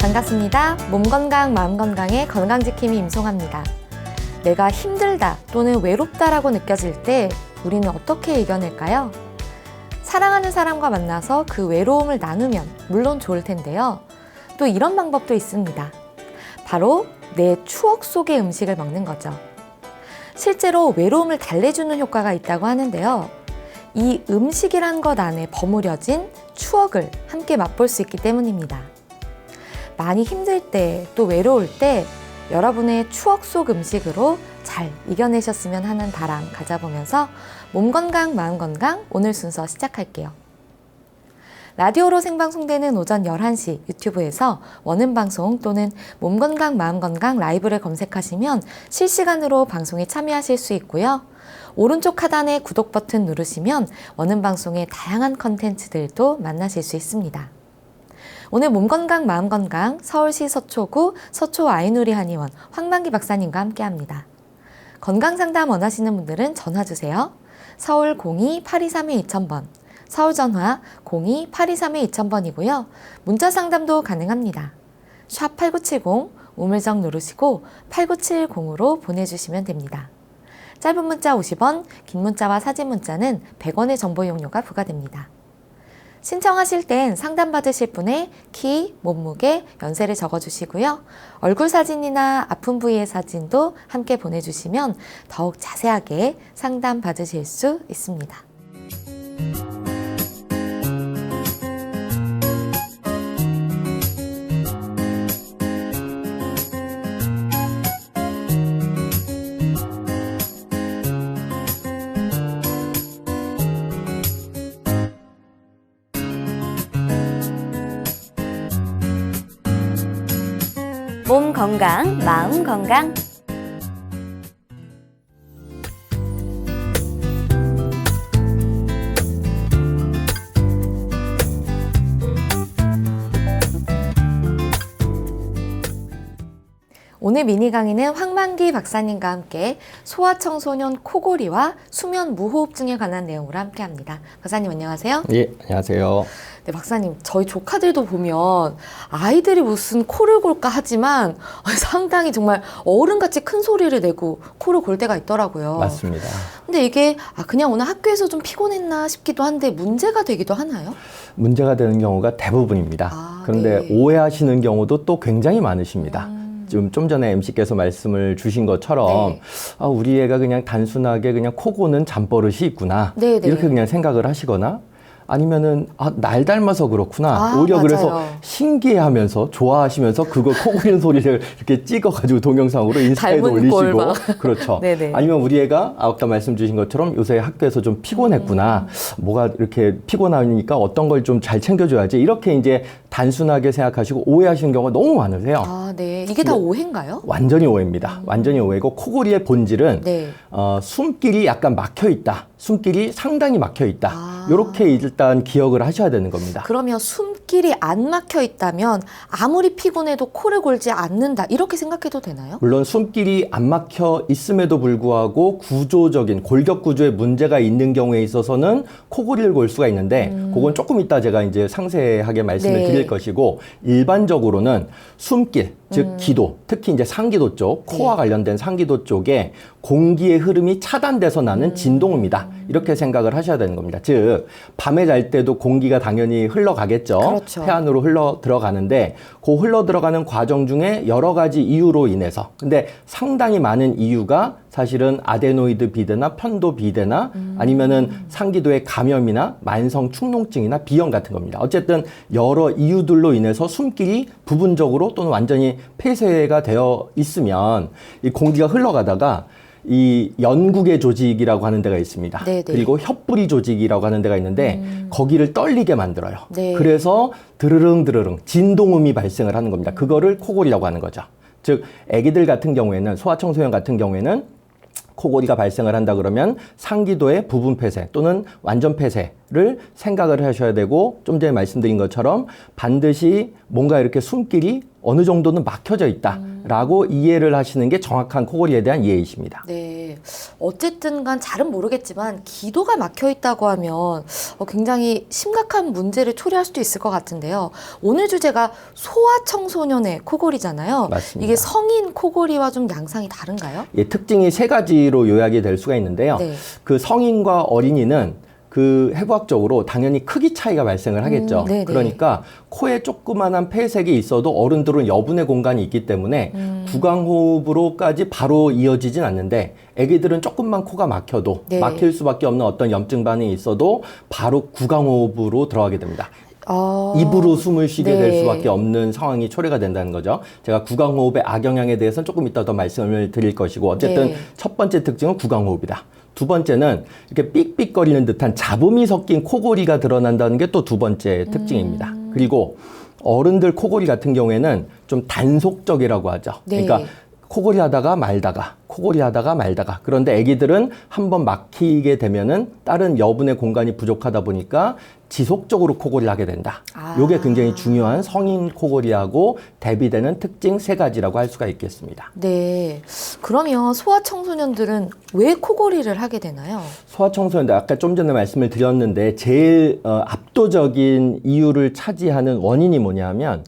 반갑습니다. 몸 건강, 마음 건강의 건강지킴이 임송합니다. 내가 힘들다 또는 외롭다라고 느껴질 때 우리는 어떻게 이겨낼까요? 사랑하는 사람과 만나서 그 외로움을 나누면 물론 좋을 텐데요. 또 이런 방법도 있습니다. 바로 내 추억 속의 음식을 먹는 거죠. 실제로 외로움을 달래주는 효과가 있다고 하는데요. 이 음식이란 것 안에 버무려진 추억을 함께 맛볼 수 있기 때문입니다. 많이 힘들 때, 또 외로울 때 여러분의 추억 속 음식으로 잘 이겨내셨으면 하는 바람 가져보면서 몸 건강, 마음 건강 오늘 순서 시작할게요. 라디오로 생방송되는 오전 11시 유튜브에서 원음방송 또는 몸 건강, 마음 건강 라이브를 검색하시면 실시간으로 방송에 참여하실 수 있고요. 오른쪽 하단에 구독 버튼 누르시면 원음방송의 다양한 컨텐츠들도 만나실 수 있습니다. 오늘 몸 건강, 마음 건강 서울시 서초구 서초 아이누리 한의원 황만기 박사님과 함께합니다. 건강 상담 원하시는 분들은 전화 주세요. 서울 02-823-2000번, 서울 전화 02-823-2000번이고요. 문자 상담도 가능합니다. 샵 8970 우물정 누르시고 8970으로 보내주시면 됩니다. 짧은 문자 50원, 긴 문자와 사진 문자는 100원의 정보 이용료가 부과됩니다. 신청하실 땐 상담받으실 분의 키, 몸무게, 연세를 적어주시고요. 얼굴 사진이나 아픈 부위의 사진도 함께 보내주시면 더욱 자세하게 상담받으실 수 있습니다. 몸 건강, 마음 건강. 오늘 미니 강의는 황만기 박사님과 함께 소아청소년 코골이와 수면 무호흡증에 관한 내용으로 함께합니다. 박사님 안녕하세요. 예, 안녕하세요. 네, 박사님, 저희 조카들도 보면 아이들이 무슨 코를 골까 하지만 상당히 정말 어른같이 큰 소리를 내고 코를 골 때가 있더라고요. 맞습니다. 근데 이게 그냥 오늘 학교에서 좀 피곤했나 싶기도 한데 문제가 되기도 하나요? 문제가 되는 경우가 대부분입니다. 그런데 네. 오해하시는 경우도 또 굉장히 많으십니다. 좀 전에 MC께서 말씀을 주신 것처럼 네. 우리 애가 그냥 단순하게 그냥 코 고는 잠버릇이 있구나. 네, 네. 이렇게 그냥 생각을 하시거나 아니면은 날 닮아서 그렇구나. 오히려 맞아요. 그래서 신기해하면서 좋아하시면서 그거 코 고는 소리를 이렇게 찍어가지고 동영상으로 인스타에도 닮은 올리시고 꼴 그렇죠. 네네. 아니면 우리 애가 아까 말씀 주신 것처럼 요새 학교에서 좀 피곤했구나. 뭐가 이렇게 피곤하니까 어떤 걸 좀 잘 챙겨줘야지. 이렇게 이제 단순하게 생각하시고 오해하시는 경우가 너무 많으세요. 네. 이게 다 오해인가요? 완전히 오해입니다. 완전히 오해고 코골이의 본질은 네. 숨길이 약간 막혀 있다. 숨길이 상당히 막혀 있다. 이렇게 일단 기억을 하셔야 되는 겁니다. 그러면 숨길이 안 막혀 있다면 아무리 피곤해도 코를 골지 않는다 이렇게 생각해도 되나요? 물론 숨길이 안 막혀 있음에도 불구하고 구조적인 골격 구조에 문제가 있는 경우에 있어서는 코골이를 골 수가 있는데 그건 조금 이따 제가 이제 상세하게 말씀을 네. 드릴 것이고 일반적으로는 숨길 즉 기도 특히 이제 상기도 쪽 코와 관련된 상기도 쪽에 공기의 흐름이 차단돼서 나는 진동음이다 이렇게 생각을 하셔야 되는 겁니다. 즉 밤에 잘 때도 공기가 당연히 흘러가겠죠. 그렇죠. 폐 안으로 흘러 들어가는데 그 흘러 들어가는 과정 중에 여러 가지 이유로 인해서 근데 상당히 많은 이유가 사실은 아데노이드 비대나 편도 비대나 아니면은 상기도의 감염이나 만성 축농증이나 비염 같은 겁니다. 어쨌든 여러 이유들로 인해서 숨길이 부분적으로 또는 완전히 폐쇄가 되어 있으면 이 공기가 흘러가다가 이 연구계 조직이라고 하는 데가 있습니다. 네네. 그리고 혀뿌리 조직이라고 하는 데가 있는데 거기를 떨리게 만들어요. 네. 그래서 드르릉 드르릉 진동음이 발생을 하는 겁니다. 그거를 코골이라고 하는 거죠. 즉 아기들 같은 경우에는 소아청소년 같은 경우에는 코골이가 발생을 한다 그러면 상기도의 부분 폐쇄 또는 완전 폐쇄를 생각을 하셔야 되고 좀 전에 말씀드린 것처럼 반드시 뭔가 이렇게 숨길이 어느 정도는 막혀져 있다라고 이해를 하시는 게 정확한 코골이에 대한 이해이십니다. 네. 어쨌든 간 잘은 모르겠지만 기도가 막혀 있다고 하면 굉장히 심각한 문제를 초래할 수도 있을 것 같은데요. 오늘 주제가 소아청소년의 코골이잖아요. 맞습니다. 이게 성인 코골이와 좀 양상이 다른가요? 예, 특징이 세 가지로 요약이 될 수가 있는데요. 네. 그 성인과 어린이는 그 해부학적으로 당연히 크기 차이가 발생을 하겠죠. 네네. 그러니까 코에 조그만한 폐색이 있어도 어른들은 여분의 공간이 있기 때문에 구강호흡으로까지 바로 이어지진 않는데 아기들은 조금만 코가 막혀도 네. 막힐 수밖에 없는 어떤 염증 반응이 있어도 바로 구강호흡으로 들어가게 됩니다. 입으로 숨을 쉬게 될 네. 수밖에 없는 상황이 초래가 된다는 거죠. 제가 구강호흡의 악영향에 대해서는 조금 이따 더 말씀을 드릴 것이고 어쨌든 네. 첫 번째 특징은 구강호흡이다. 두 번째는 이렇게 삑삑거리는 듯한 잡음이 섞인 코골이가 드러난다는 게 또 두 번째 특징입니다. 그리고 어른들 코골이 같은 경우에는 좀 단속적이라고 하죠. 네. 그러니까 코골이 하다가 말다가 코골이 하다가 말다가 그런데 아기들은 한번 막히게 되면은 다른 여분의 공간이 부족하다 보니까 지속적으로 코골이를 하게 된다. 이게 굉장히 중요한 성인 코골이하고 대비되는 특징 세 가지라고 할 수가 있겠습니다. 네. 그러면 소아청소년들은 왜 코골이를 하게 되나요? 소아청소년들 아까 좀 전에 말씀을 드렸는데 제일 압도적인 이유를 차지하는 원인이 뭐냐면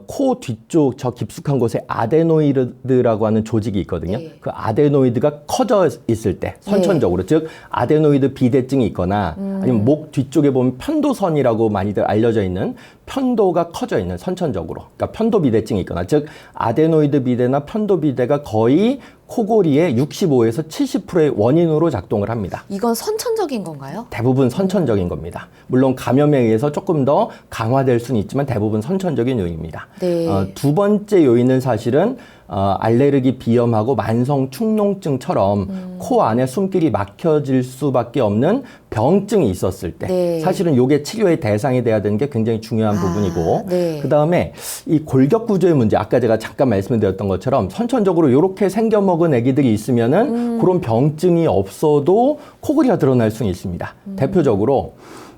코 뒤쪽 저 깊숙한 곳에 아데노이드라고 하는 조직이 있거든요. 네. 그 아데노이드가 커져 있을 때 선천적으로 즉 아데노이드 비대증이 있거나 아니면 목 뒤쪽에 보면 편도선이라고 많이들 알려져 있는 편도가 커져 있는 선천적으로 그러니까 편도 비대증이 있거나 즉 아데노이드 비대나 편도 비대가 거의 코골이의 65에서 70%의 원인으로 작동을 합니다. 이건 선천적인 건가요? 대부분 선천적인 겁니다. 물론 감염에 의해서 조금 더 강화될 수는 있지만 대부분 선천적인 요인입니다. 네. 두 번째 요인은 사실은 알레르기 비염하고 만성 축농증처럼 코 안에 숨길이 막혀질 수밖에 없는 병증이 있었을 때 네. 사실은 이게 치료의 대상이 돼야 되는 게 굉장히 중요한 부분이고 네. 그다음에 이 골격 구조의 문제 아까 제가 잠깐 말씀드렸던 것처럼 선천적으로 이렇게 생겨먹은 아기들이 있으면은 그런 병증이 없어도 코골이가 드러날 수는 있습니다. 대표적으로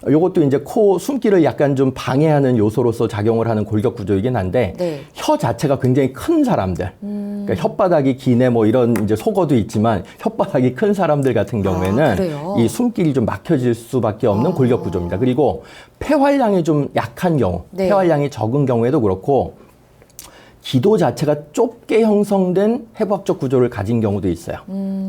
요것도 이제 코 숨기를 약간 좀 방해하는 요소로서 작용을 하는 골격 구조이긴 한데 네. 혀 자체가 굉장히 큰 사람들 그러니까 혓바닥이 기네 뭐 이런 이제 속어도 있지만 혓바닥이 큰 사람들 같은 경우에는 그래요? 이 숨길이 좀 막혀질 수밖에 없는 골격 구조입니다. 그리고 폐활량이 좀 약한 경우 네. 폐활량이 적은 경우에도 그렇고 기도 자체가 좁게 형성된 해부학적 구조를 가진 경우도 있어요.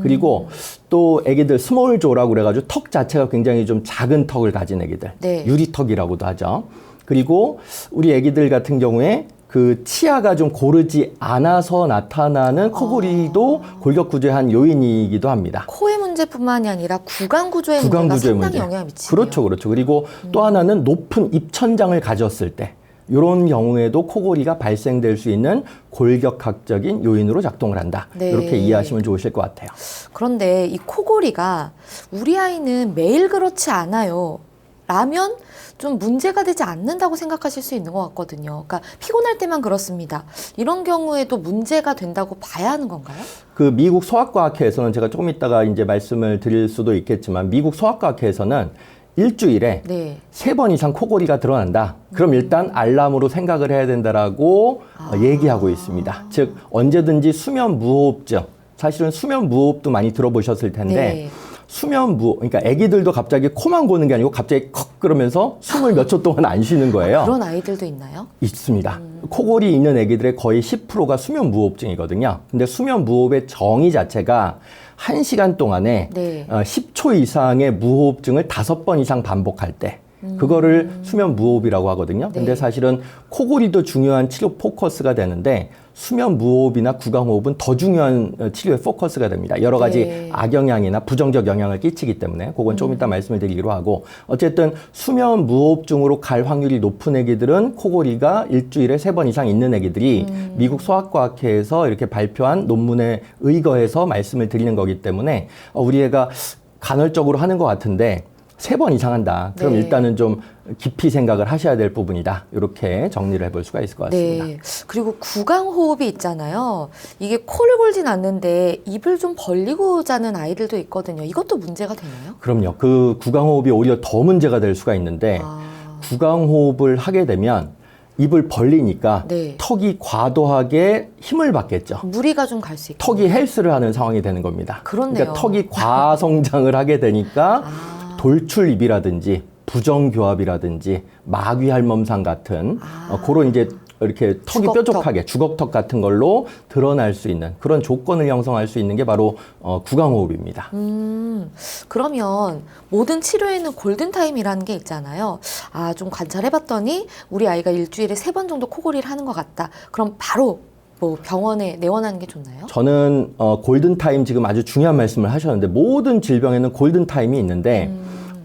그리고 또 애기들 스몰조라고 그래가지고 턱 자체가 굉장히 좀 작은 턱을 가진 애기들. 네. 유리턱이라고도 하죠. 그리고 우리 애기들 같은 경우에 그 치아가 좀 고르지 않아서 나타나는 코골이도 골격 구조의 한 요인이기도 합니다. 코의 문제뿐만이 아니라 구강 구조의 구강 문제가 구조의 상당히 문제. 영향을 미치네요. 그렇죠, 그렇죠. 그리고 또 하나는 높은 입천장을 가졌을 때 이런 경우에도 코골이가 발생될 수 있는 골격학적인 요인으로 작동을 한다. 네. 이렇게 이해하시면 좋으실 것 같아요. 그런데 이 코골이가 우리 아이는 매일 그렇지 않아요. 라면 좀 문제가 되지 않는다고 생각하실 수 있는 것 같거든요. 그러니까 피곤할 때만 그렇습니다. 이런 경우에도 문제가 된다고 봐야 하는 건가요? 그 미국 소아과학회에서는 제가 조금 이따가 이제 말씀을 드릴 수도 있겠지만 미국 소아과학회에서는 일주일에 네. 3번 이상 코골이가 드러난다. 그럼 일단 알람으로 생각을 해야 된다라고 얘기하고 있습니다. 즉 언제든지 수면 무호흡증. 사실은 수면 무호흡도 많이 들어보셨을 텐데 네. 수면 무호흡, 그러니까 아기들도 갑자기 코만 고는 게 아니고 갑자기 컥 그러면서 숨을 몇 초 동안 안 쉬는 거예요. 그런 아이들도 있나요? 있습니다. 코골이 있는 아기들의 거의 10%가 수면 무호흡증이거든요. 근데 수면 무호흡의 정의 자체가 1시간 동안에 네. 10초 이상의 무호흡증을 5번 이상 반복할 때 그거를 수면 무호흡이라고 하거든요. 근데 네. 사실은 코골이도 중요한 치료 포커스가 되는데 수면 무호흡이나 구강호흡은 더 중요한 치료의 포커스가 됩니다. 여러 가지 네. 악영향이나 부정적 영향을 끼치기 때문에 그건 조금 이따 말씀을 드리기로 하고 어쨌든 수면 무호흡증으로 갈 확률이 높은 애기들은 코골이가 일주일에 3번 이상 있는 애기들이 미국 소아과학회에서 이렇게 발표한 논문에 의거해서 말씀을 드리는 거기 때문에 우리 애가 간헐적으로 하는 것 같은데 3번 이상 한다. 그럼 네. 일단은 좀 깊이 생각을 하셔야 될 부분이다. 이렇게 정리를 해볼 수가 있을 것 같습니다. 네. 그리고 구강 호흡이 있잖아요. 이게 코를 골진 않는데 입을 좀 벌리고 자는 아이들도 있거든요. 이것도 문제가 되나요? 그럼요. 그 구강호흡이 오히려 더 문제가 될 수가 있는데 구강호흡을 하게 되면 입을 벌리니까 네. 턱이 과도하게 힘을 받겠죠. 무리가 좀 갈 수 있고. 턱이 헬스를 하는 상황이 되는 겁니다. 그렇네요. 그러니까 턱이 과성장을 하게 되니까 돌출입이라든지 부정교합이라든지 마귀할멈상 같은 그런 이제 이렇게 턱이 주걱턱. 뾰족하게 주걱턱 같은 걸로 드러날 수 있는 그런 조건을 형성할 수 있는 게 바로 구강호흡입니다. 그러면 모든 치료에는 골든타임이라는 게 있잖아요. 아, 좀 관찰해봤더니 우리 아이가 일주일에 3번 정도 코골이를 하는 것 같다. 그럼 바로 뭐 병원에 내원하는 게 좋나요? 저는 골든타임 지금 아주 중요한 말씀을 하셨는데 모든 질병에는 골든타임이 있는데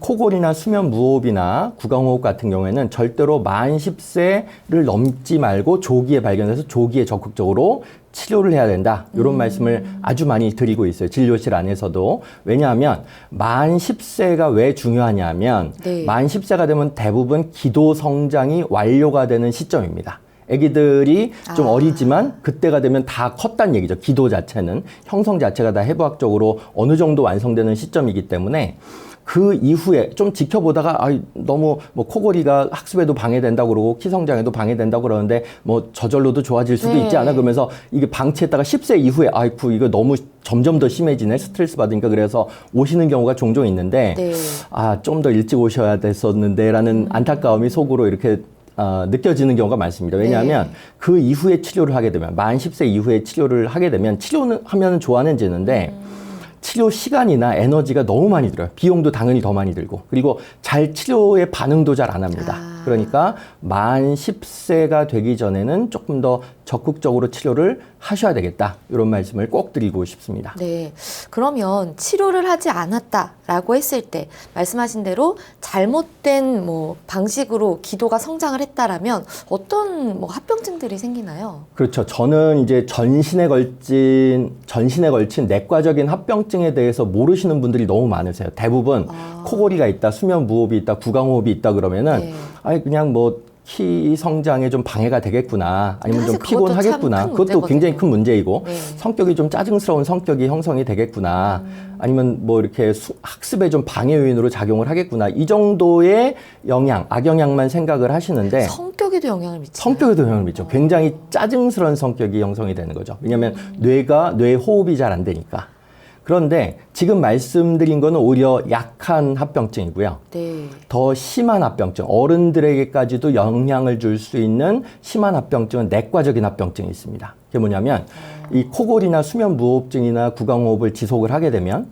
코골이나 수면 무호흡이나 구강호흡 같은 경우에는 절대로 만 10세를 넘지 말고 조기에 발견해서 조기에 적극적으로 치료를 해야 된다. 이런 말씀을 아주 많이 드리고 있어요. 진료실 안에서도. 왜냐하면 만 10세가 왜 중요하냐면 네. 만 10세가 되면 대부분 기도 성장이 완료가 되는 시점입니다. 아기들이 좀 어리지만 그때가 되면 다 컸다는 얘기죠. 기도 자체는 형성 자체가 다 해부학적으로 어느 정도 완성되는 시점이기 때문에 그 이후에 좀 지켜보다가 너무 뭐 코골이가 학습에도 방해된다고 그러고 키 성장에도 방해된다고 그러는데 뭐 저절로도 좋아질 수도 네. 있지 않아 그러면서 이게 방치했다가 10세 이후에 아이쿠 이거 너무 점점 더 심해지네 스트레스 받으니까 그래서 오시는 경우가 종종 있는데 네. 좀 더 일찍 오셔야 됐었는데라는 안타까움이 속으로 이렇게 느껴지는 경우가 많습니다. 왜냐하면 네. 그 이후에 치료를 하게 되면 만 10세 이후에 치료를 하게 되면 치료는 하면 좋아는지는데 치료 시간이나 에너지가 너무 많이 들어요. 비용도 당연히 더 많이 들고 그리고 잘 치료에 반응도 잘 안 합니다. 그러니까 만 10세가 되기 전에는 조금 더 적극적으로 치료를 하셔야 되겠다. 이런 말씀을 꼭 드리고 싶습니다. 네. 그러면 치료를 하지 않았다라고 했을 때 말씀하신 대로 잘못된 뭐 방식으로 기도가 성장을 했다라면 어떤 뭐 합병증들이 생기나요? 그렇죠. 저는 이제 전신에 걸친 내과적인 합병증에 대해서 모르시는 분들이 너무 많으세요. 대부분 코골이가 있다, 수면 무호흡이 있다, 구강호흡이 있다 그러면은 네. 그냥 뭐 키 성장에 좀 방해가 되겠구나 아니면 좀 사실 그것도 피곤하겠구나 참 큰 그것도 문제거든요. 굉장히 큰 문제이고 네. 성격이 좀 짜증스러운 성격이 형성이 되겠구나 아니면 뭐 이렇게 학습에 좀 방해 요인으로 작용을 하겠구나 이 정도의 영향 악영향만 생각을 하시는데 성격에도 영향을 미치나요? 성격에도 영향을 미쳐 굉장히 짜증스러운 성격이 형성이 되는 거죠. 왜냐하면 뇌 호흡이 잘 안 되니까. 그런데 지금 말씀드린 거는 오히려 약한 합병증이고요. 네. 더 심한 합병증, 어른들에게까지도 영향을 줄 수 있는 심한 합병증은 내과적인 합병증이 있습니다. 그게 뭐냐면 이 코골이나 수면 무호흡증이나 구강호흡을 지속을 하게 되면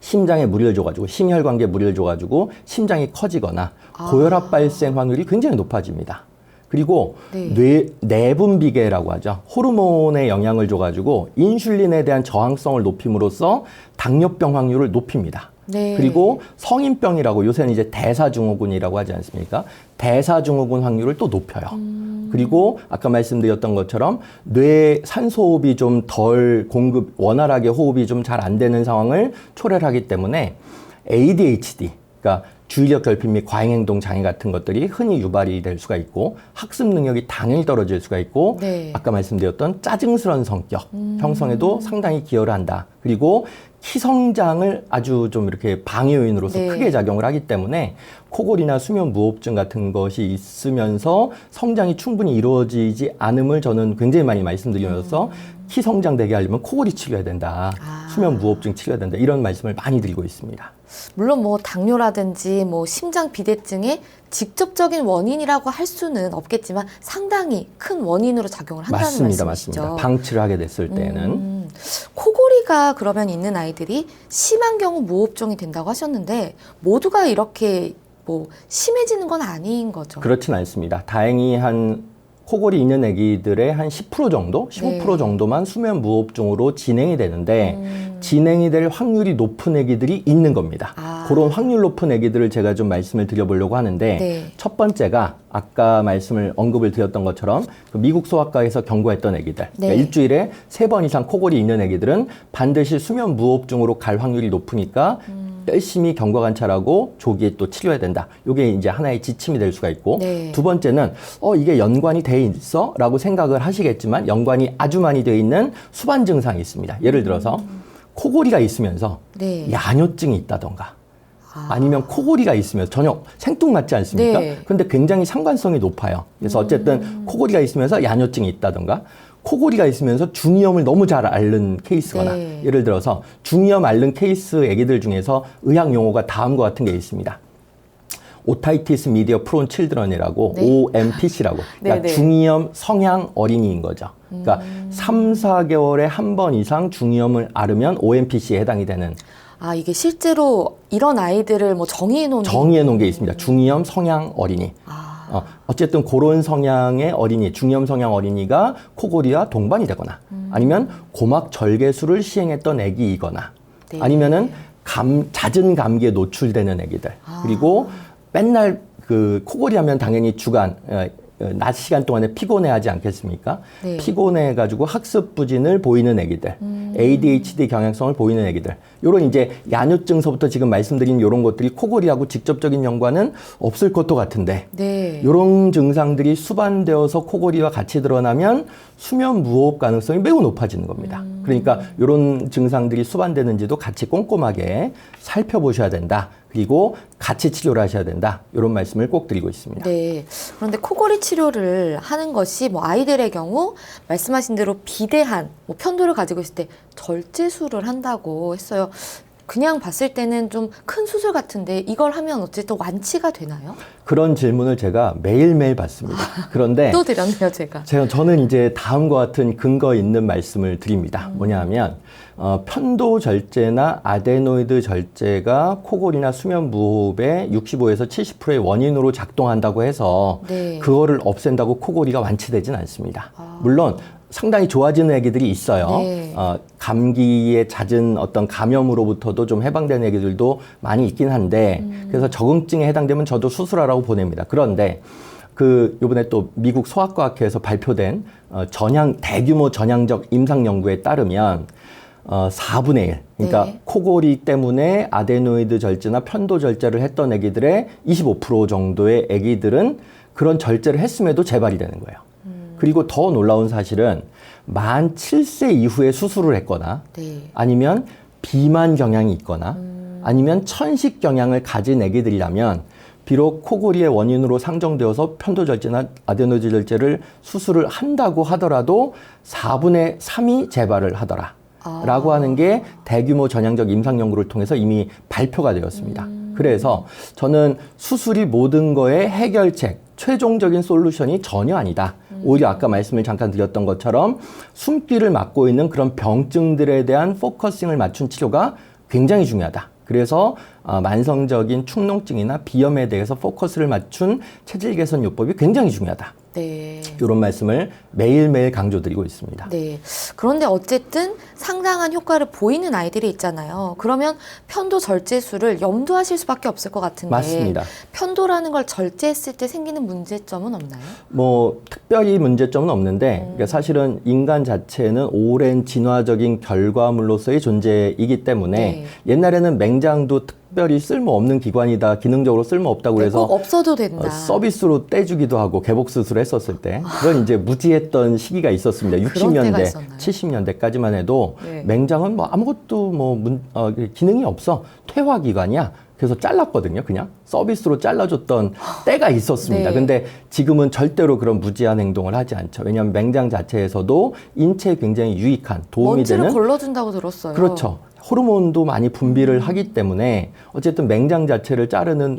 심장에 무리를 줘가지고 심혈관계에 무리를 줘가지고 심장이 커지거나 고혈압 발생 확률이 굉장히 높아집니다. 그리고 네. 내분비계라고 하죠. 호르몬에 영향을 줘가지고 인슐린에 대한 저항성을 높임으로써 당뇨병 확률을 높입니다. 네. 그리고 성인병이라고 요새는 이제 대사증후군이라고 하지 않습니까? 대사증후군 확률을 또 높여요. 그리고 아까 말씀드렸던 것처럼 뇌 산소호흡이 좀 덜 원활하게 호흡이 좀 잘 안 되는 상황을 초래하기 때문에 ADHD, 그러니까 주의력 결핍 및 과잉행동 장애 같은 것들이 흔히 유발이 될 수가 있고 학습 능력이 당연히 떨어질 수가 있고 네. 아까 말씀드렸던 짜증스러운 성격 형성에도 상당히 기여를 한다. 그리고 키 성장을 아주 좀 이렇게 방해 요인으로서 네. 크게 작용을 하기 때문에 코골이나 수면 무호흡증 같은 것이 있으면서 성장이 충분히 이루어지지 않음을 저는 굉장히 많이 말씀드리면서 키 성장되게 하려면 코골이 치료해야 된다. 수면 무호흡증 치료해야 된다. 이런 말씀을 많이 드리고 있습니다. 물론 뭐 당뇨라든지 뭐 심장 비대증의 직접적인 원인이라고 할 수는 없겠지만 상당히 큰 원인으로 작용을 한다는 맞습니다. 말씀이시죠. 맞습니다. 방치를 하게 됐을 때는. 코골이가 그러면 있는 아이들이 심한 경우 무호흡증이 된다고 하셨는데 모두가 이렇게 뭐 심해지는 건 아닌 거죠. 그렇진 않습니다. 다행히 코골이 있는 아기들의 한 10% 정도, 15% 네. 정도만 수면 무호흡증으로 진행이 되는데 진행이 될 확률이 높은 아기들이 있는 겁니다. 그런 확률 높은 아기들을 제가 좀 말씀을 드려보려고 하는데 네. 첫 번째가 아까 언급을 드렸던 것처럼 그 미국 소아과에서 경고했던 아기들 네. 그러니까 일주일에 3번 이상 코골이 있는 아기들은 반드시 수면 무호흡증으로 갈 확률이 높으니까 열심히 경과 관찰하고 조기에 또 치료해야 된다. 이게 이제 하나의 지침이 될 수가 있고 네. 두 번째는 이게 연관이 돼 있어? 라고 생각을 하시겠지만 연관이 아주 많이 돼 있는 수반 증상이 있습니다. 예를 들어서 코골이가 있으면서 네. 야뇨증이 있다던가 아니면 코골이가 있으면 전혀 생뚱맞지 않습니까? 네. 그런데 굉장히 상관성이 높아요. 그래서 어쨌든 코골이가 있으면서 야뇨증이 있다던가 코골이가 있으면서 중이염을 너무 잘 앓는 케이스거나 네. 예를 들어서 중이염 앓는 케이스 애기들 중에서 의학 용어가 다음과 같은 게 있습니다. 오타이티스 미디어 프론 칠드런이라고 네. OMPC라고 그러니까 네, 네. 중이염 성향 어린이인 거죠. 그러니까 3, 4개월에 한 번 이상 중이염을 앓으면 OMPC에 해당이 되는 이게 실제로 이런 아이들을 뭐 정의해 놓은 게 있습니다. 중이염 성향 어린이. 어쨌든 그런 성향의 어린이, 중이염 성향 어린이가 코골이와 동반이 되거나 아니면 고막 절개술을 시행했던 애기이거나 네. 아니면은 잦은 감기에 노출되는 애기들. 그리고 맨날 그 코골이 하면 당연히 낮 시간 동안에 피곤해하지 않겠습니까? 네. 피곤해가지고 학습 부진을 보이는 애기들, ADHD 경향성을 보이는 애기들, 요런 이제 야뇨증서부터 지금 말씀드린 요런 것들이 코골이하고 직접적인 연관은 없을 것도 같은데, 네. 요런 증상들이 수반되어서 코골이와 같이 드러나면 수면 무호흡 가능성이 매우 높아지는 겁니다. 그러니까 요런 증상들이 수반되는지도 같이 꼼꼼하게 살펴보셔야 된다. 그리고 같이 치료를 하셔야 된다. 이런 말씀을 꼭 드리고 있습니다. 네. 그런데 코골이 치료를 하는 것이 뭐 아이들의 경우 말씀하신 대로 비대한 뭐 편도를 가지고 있을 때 절제술을 한다고 했어요. 그냥 봤을 때는 좀 큰 수술 같은데 이걸 하면 어쨌든 완치가 되나요? 그런 질문을 제가 매일매일 받습니다. 그런데 또 드렸네요, 제가. 저는 이제 다음과 같은 근거 있는 말씀을 드립니다. 뭐냐 하면 편도 절제나 아데노이드 절제가 코골이나 수면 무호흡의 65에서 70%의 원인으로 작동한다고 해서 네. 그거를 없앤다고 코골이가 완치되진 않습니다. 물론 상당히 좋아지는 애기들이 있어요. 네. 감기에 잦은 어떤 감염으로부터도 좀 해방되는 애기들도 많이 있긴 한데 그래서 적응증에 해당되면 저도 수술하라고 보냅니다. 그런데 요번에 또 미국 소아과학회에서 발표된 대규모 전향적 임상 연구에 따르면 4분의 1, 그러니까 네. 코골이 때문에 아데노이드 절제나 편도 절제를 했던 애기들의 25% 정도의 애기들은 그런 절제를 했음에도 재발이 되는 거예요. 그리고 더 놀라운 사실은 만 7세 이후에 수술을 했거나 네. 아니면 비만 경향이 있거나 아니면 천식 경향을 가진 애기들이라면 비록 코골이의 원인으로 상정되어서 편도절제나 아데노이드 절제를 수술을 한다고 하더라도 4분의 3이 재발을 하더라. 라고 하는 게 대규모 전향적 임상 연구를 통해서 이미 발표가 되었습니다. 그래서 저는 수술이 모든 거의 해결책, 최종적인 솔루션이 전혀 아니다. 오히려 아까 말씀을 잠깐 드렸던 것처럼 숨기를 막고 있는 그런 병증들에 대한 포커싱을 맞춘 치료가 굉장히 중요하다. 그래서 만성적인 축농증이나 비염에 대해서 포커스를 맞춘 체질 개선 요법이 굉장히 중요하다. 네. 이런 말씀을 매일매일 강조드리고 있습니다. 네. 그런데 어쨌든 상당한 효과를 보이는 아이들이 있잖아요. 그러면 편도 절제술을 염두하실 수밖에 없을 것 같은데. 맞습니다. 편도라는 걸 절제했을 때 생기는 문제점은 없나요? 뭐 특별히 문제점은 없는데 그러니까 사실은 인간 자체는 오랜 진화적인 결과물로서의 존재이기 때문에 네. 옛날에는 맹장도 특별히 쓸모없는 기관이다, 기능적으로 쓸모없다고 그래서 꼭 없어도 된다. 서비스로 떼주기도 하고 개복 수술을 했었을 때 그런 이제 무지했던 시기가 있었습니다. 그런 때가 60년대, 있었나요? 70년대까지만 해도 네. 맹장은 뭐 아무것도 기능이 없어, 퇴화 기관이야. 그래서 잘랐거든요. 그냥 서비스로 잘라줬던 때가 있었습니다. 네. 근데 지금은 절대로 그런 무지한 행동을 하지 않죠. 왜냐하면 맹장 자체에서도 인체에 굉장히 유익한 도움이 먼지를 되는 걸러준다고 들었어요. 그렇죠. 호르몬도 많이 분비를 하기 때문에 어쨌든 맹장 자체를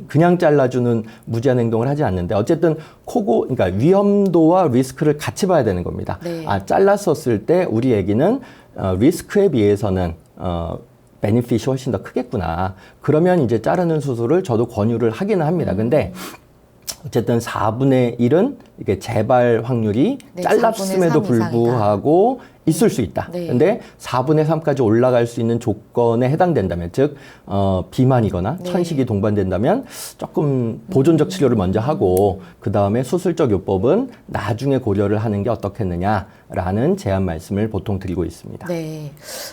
그냥 잘라주는 무지한 행동을 하지 않는데 어쨌든 그러니까 위험도와 리스크를 같이 봐야 되는 겁니다. 네. 잘랐었을 때 우리 애기는 리스크에 비해서는 베니핏이 훨씬 더 크겠구나. 그러면 이제 자르는 수술을 저도 권유를 하기는 합니다. 근데 어쨌든 4분의 1은 이게 재발 확률이 네, 잘랐음에도 4분의 3 이상이다. 불구하고 있을 수 있다. 네. 근데 4분의 3까지 올라갈 수 있는 조건에 해당된다면, 즉 비만이거나 네. 천식이 동반된다면 조금 보존적 치료를 먼저 하고 그 다음에 수술적 요법은 나중에 고려를 하는 게 어떻겠느냐라는 제안 말씀을 보통 드리고 있습니다. 네.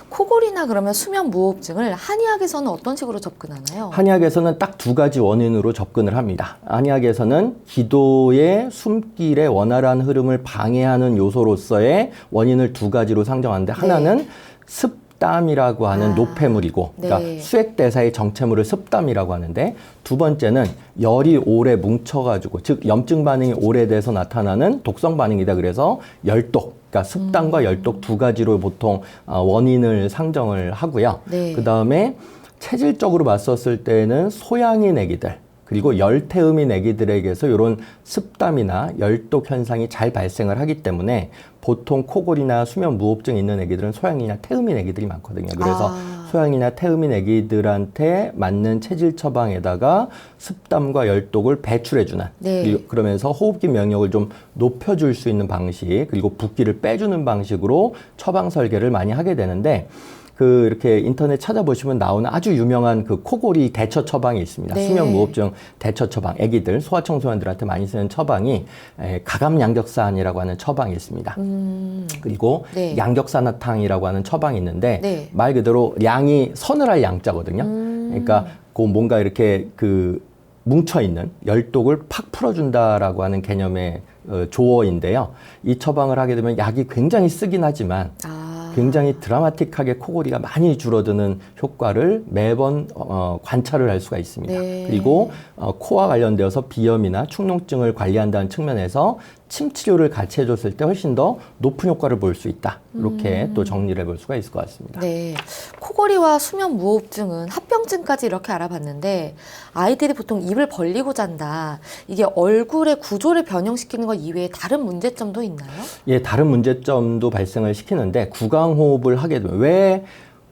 코골이나 그러면 수면 무호흡증을 한의학에서는 어떤 식으로 접근하나요? 한의학에서는 딱 두 가지 원인으로 접근을 합니다. 한의학에서는 기도의 숨길의 원활한 흐름을 방해하는 요소로서의 원인을 두 가지로 상정하는데 하나는 습단 습담이라고 하는 노폐물이고, 네. 그러니까 수액대사의 정체물을 습담이라고 하는데, 두 번째는 열이 오래 뭉쳐가지고, 즉 염증 반응이 오래돼서 나타나는 독성 반응이다. 그래서 열독, 그러니까 습담과 열독 두 가지로 보통 원인을 상정을 하고요. 네. 그 다음에 체질적으로 봤었을 때는 소양인 애기들, 그리고 열태음인 애기들에게서 이런 습담이나 열독 현상이 잘 발생을 하기 때문에 보통 코골이나 수면 무호흡증 있는 애기들은 소양이나 태음인 애기들이 많거든요. 그래서 소양이나 태음인 애기들한테 맞는 체질 처방에다가 습담과 열독을 배출해주는, 네. 그러면서 호흡기 명령을 좀 높여줄 수 있는 방식, 그리고 붓기를 빼주는 방식으로 처방 설계를 많이 하게 되는데, 이렇게 인터넷 찾아보시면 나오는 아주 유명한 그 코골이 대처 처방이 있습니다. 네. 수면 무호흡증 대처 처방, 애기들, 소아청소년들한테 많이 쓰는 처방이 가감 양격산이라고 하는 처방이 있습니다. 그리고 네. 양격산화탕이라고 하는 처방이 있는데, 네. 말 그대로 양이 서늘할 양자거든요. 그러니까 뭔가 이렇게 뭉쳐있는 열독을 팍 풀어준다라고 하는 개념의 조어인데요. 이 처방을 하게 되면 약이 굉장히 쓰긴 하지만 굉장히 드라마틱하게 코골이가 많이 줄어드는 효과를 매번 관찰을 할 수가 있습니다. 네. 그리고 코와 관련되어서 비염이나 축농증을 관리한다는 측면에서 침 치료를 같이 해줬을 때 훨씬 더 높은 효과를 볼 수 있다. 이렇게 또 정리를 해볼 수가 있을 것 같습니다. 네. 코골이와 수면 무호흡증은 합병증까지 이렇게 알아봤는데 아이들이 보통 입을 벌리고 잔다. 이게 얼굴의 구조를 변형시키는 것 이외에 다른 문제점도 있나요? 예, 다른 문제점도 발생을 시키는데 구강호흡을 하게 되면 왜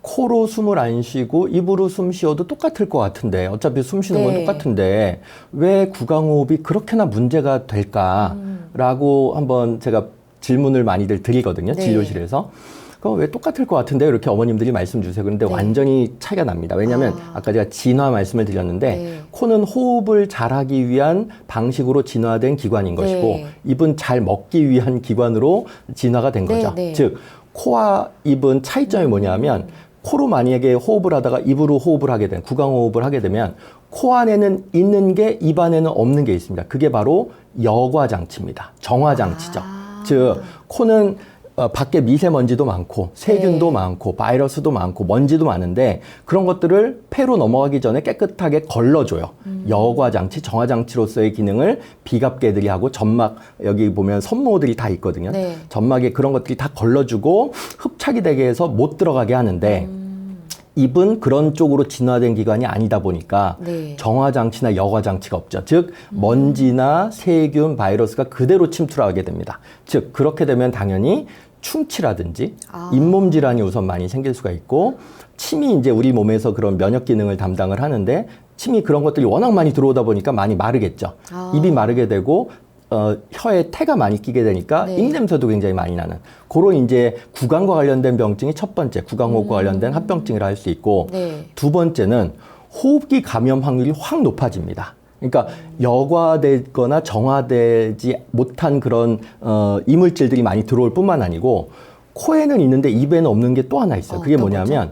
코로 숨을 안 쉬고 입으로 숨 쉬어도 똑같을 것 같은데, 어차피 숨 쉬는 건 네. 똑같은데 왜 구강호흡이 그렇게나 문제가 될까라고 한번 제가 질문을 많이들 드리거든요. 네. 진료실에서. 그거 왜 똑같을 것 같은데요? 이렇게 어머님들이 말씀 주세요. 그런데 네. 완전히 차이가 납니다. 왜냐하면 아까 제가 진화 말씀을 드렸는데 네. 코는 호흡을 잘하기 위한 방식으로 진화된 기관인 것이고, 네. 입은 잘 먹기 위한 기관으로 진화가 된 네, 거죠. 네. 즉 코와 입은 차이점이 뭐냐면, 코로 만약에 호흡을 하다가 입으로 호흡을 하게 되면, 구강호흡을 하게 되면 코 안에는 있는 게 입 안에는 없는 게 있습니다. 그게 바로 여과장치입니다. 정화장치죠. 즉 코는 밖에 미세먼지도 많고 세균도 네. 많고 바이러스도 많고 먼지도 많은데 그런 것들을 폐로 넘어가기 전에 깨끗하게 걸러줘요. 여과장치, 정화장치로서의 기능을 비갑개들이 하고, 점막 여기 보면 섬모들이 다 있거든요. 네. 점막에 그런 것들이 다 걸러주고 흡착이 되게 해서 못 들어가게 하는데 입은 그런 쪽으로 진화된 기관이 아니다 보니까 네. 정화장치나 여과장치가 없죠. 즉 먼지나 세균, 바이러스가 그대로 침투하게 됩니다. 즉 그렇게 되면 당연히 충치라든지 잇몸 질환이 우선 많이 생길 수가 있고, 침이 이제 우리 몸에서 그런 면역 기능을 담당을 하는데 침이 그런 것들이 워낙 많이 들어오다 보니까 많이 마르겠죠. 입이 마르게 되고 혀에 태가 많이 끼게 되니까 네. 입냄새도 굉장히 많이 나는, 그런 이제 구강과 관련된 병증이 첫 번째, 구강호흡과 관련된 합병증이라 할 수 있고, 네. 두 번째는 호흡기 감염 확률이 확 높아집니다. 그러니까 여과되거나 정화되지 못한 그런 이물질들이 많이 들어올 뿐만 아니고, 코에는 있는데 입에는 없는 게 또 하나 있어요. 그게 어떤 뭐냐면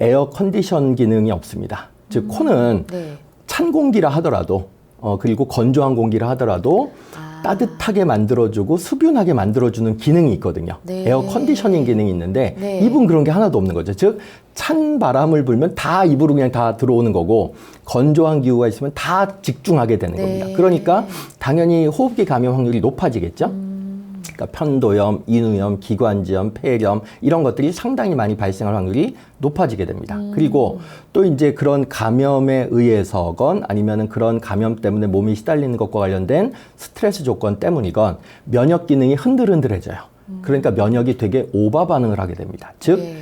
에어 컨디션 기능이 없습니다. 즉 코는 네. 찬 공기라 하더라도 그리고 건조한 공기라 하더라도 따뜻하게 만들어주고 수분하게 만들어주는 기능이 있거든요. 네. 에어 컨디셔닝 기능이 있는데 네. 입은 그런 게 하나도 없는 거죠. 즉 찬 바람을 불면 다 입으로 그냥 다 들어오는 거고, 건조한 기후가 있으면 다 직중하게 되는 네. 겁니다. 그러니까 당연히 호흡기 감염 확률이 높아지겠죠. 그러니까 편도염, 인후염, 기관지염, 폐렴 이런 것들이 상당히 많이 발생할 확률이 높아지게 됩니다. 그리고 또 이제 그런 감염에 의해서건 아니면은 그런 감염 때문에 몸이 시달리는 것과 관련된 스트레스 조건 때문이건 면역 기능이 흔들흔들해져요. 그러니까 면역이 되게 오바 반응을 하게 됩니다. 즉 네.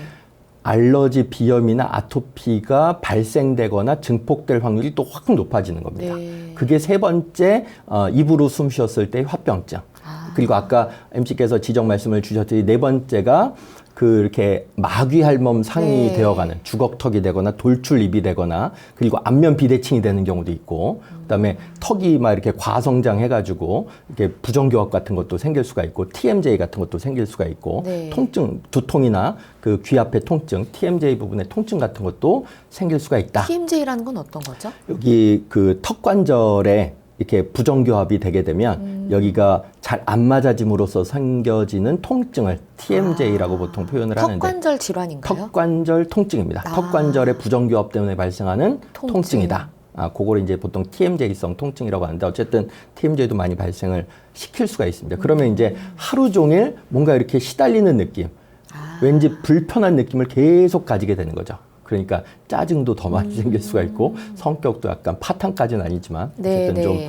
알러지, 비염이나 아토피가 발생되거나 증폭될 확률이 또 확 높아지는 겁니다. 네. 그게 세 번째 입으로 숨 쉬었을 때의 화병증. 그리고 아까 MC께서 지적 말씀을 주셨듯이 네 번째가 이렇게 마귀할멈 상이 네. 되어가는, 주걱턱이 되거나 돌출입이 되거나, 그리고 안면 비대칭이 되는 경우도 있고, 그다음에 턱이 막 이렇게 과성장해가지고 이렇게 부정교합 같은 것도 생길 수가 있고, TMJ 같은 것도 생길 수가 있고, 네. 통증, 두통이나 귀 앞에 통증, TMJ 부분의 통증 같은 것도 생길 수가 있다. TMJ라는 건 어떤 거죠? 여기 턱 관절에 이렇게 부정교합이 되게 되면 여기가 잘 안 맞아짐으로써 생겨지는 통증을 TMJ라고 보통 표현을 하는데 턱관절 질환인가요? 턱관절 통증입니다. 턱관절의 부정교합 때문에 발생하는 통증이다. 그걸 이제 보통 TMJ성 통증이라고 하는데 어쨌든 TMJ도 많이 발생을 시킬 수가 있습니다. 그러면 이제 하루 종일 뭔가 이렇게 시달리는 느낌, 왠지 불편한 느낌을 계속 가지게 되는 거죠. 그러니까 짜증도 더 많이 생길 수가 있고 성격도 약간 파탄까지는 아니지만 어쨌든 좀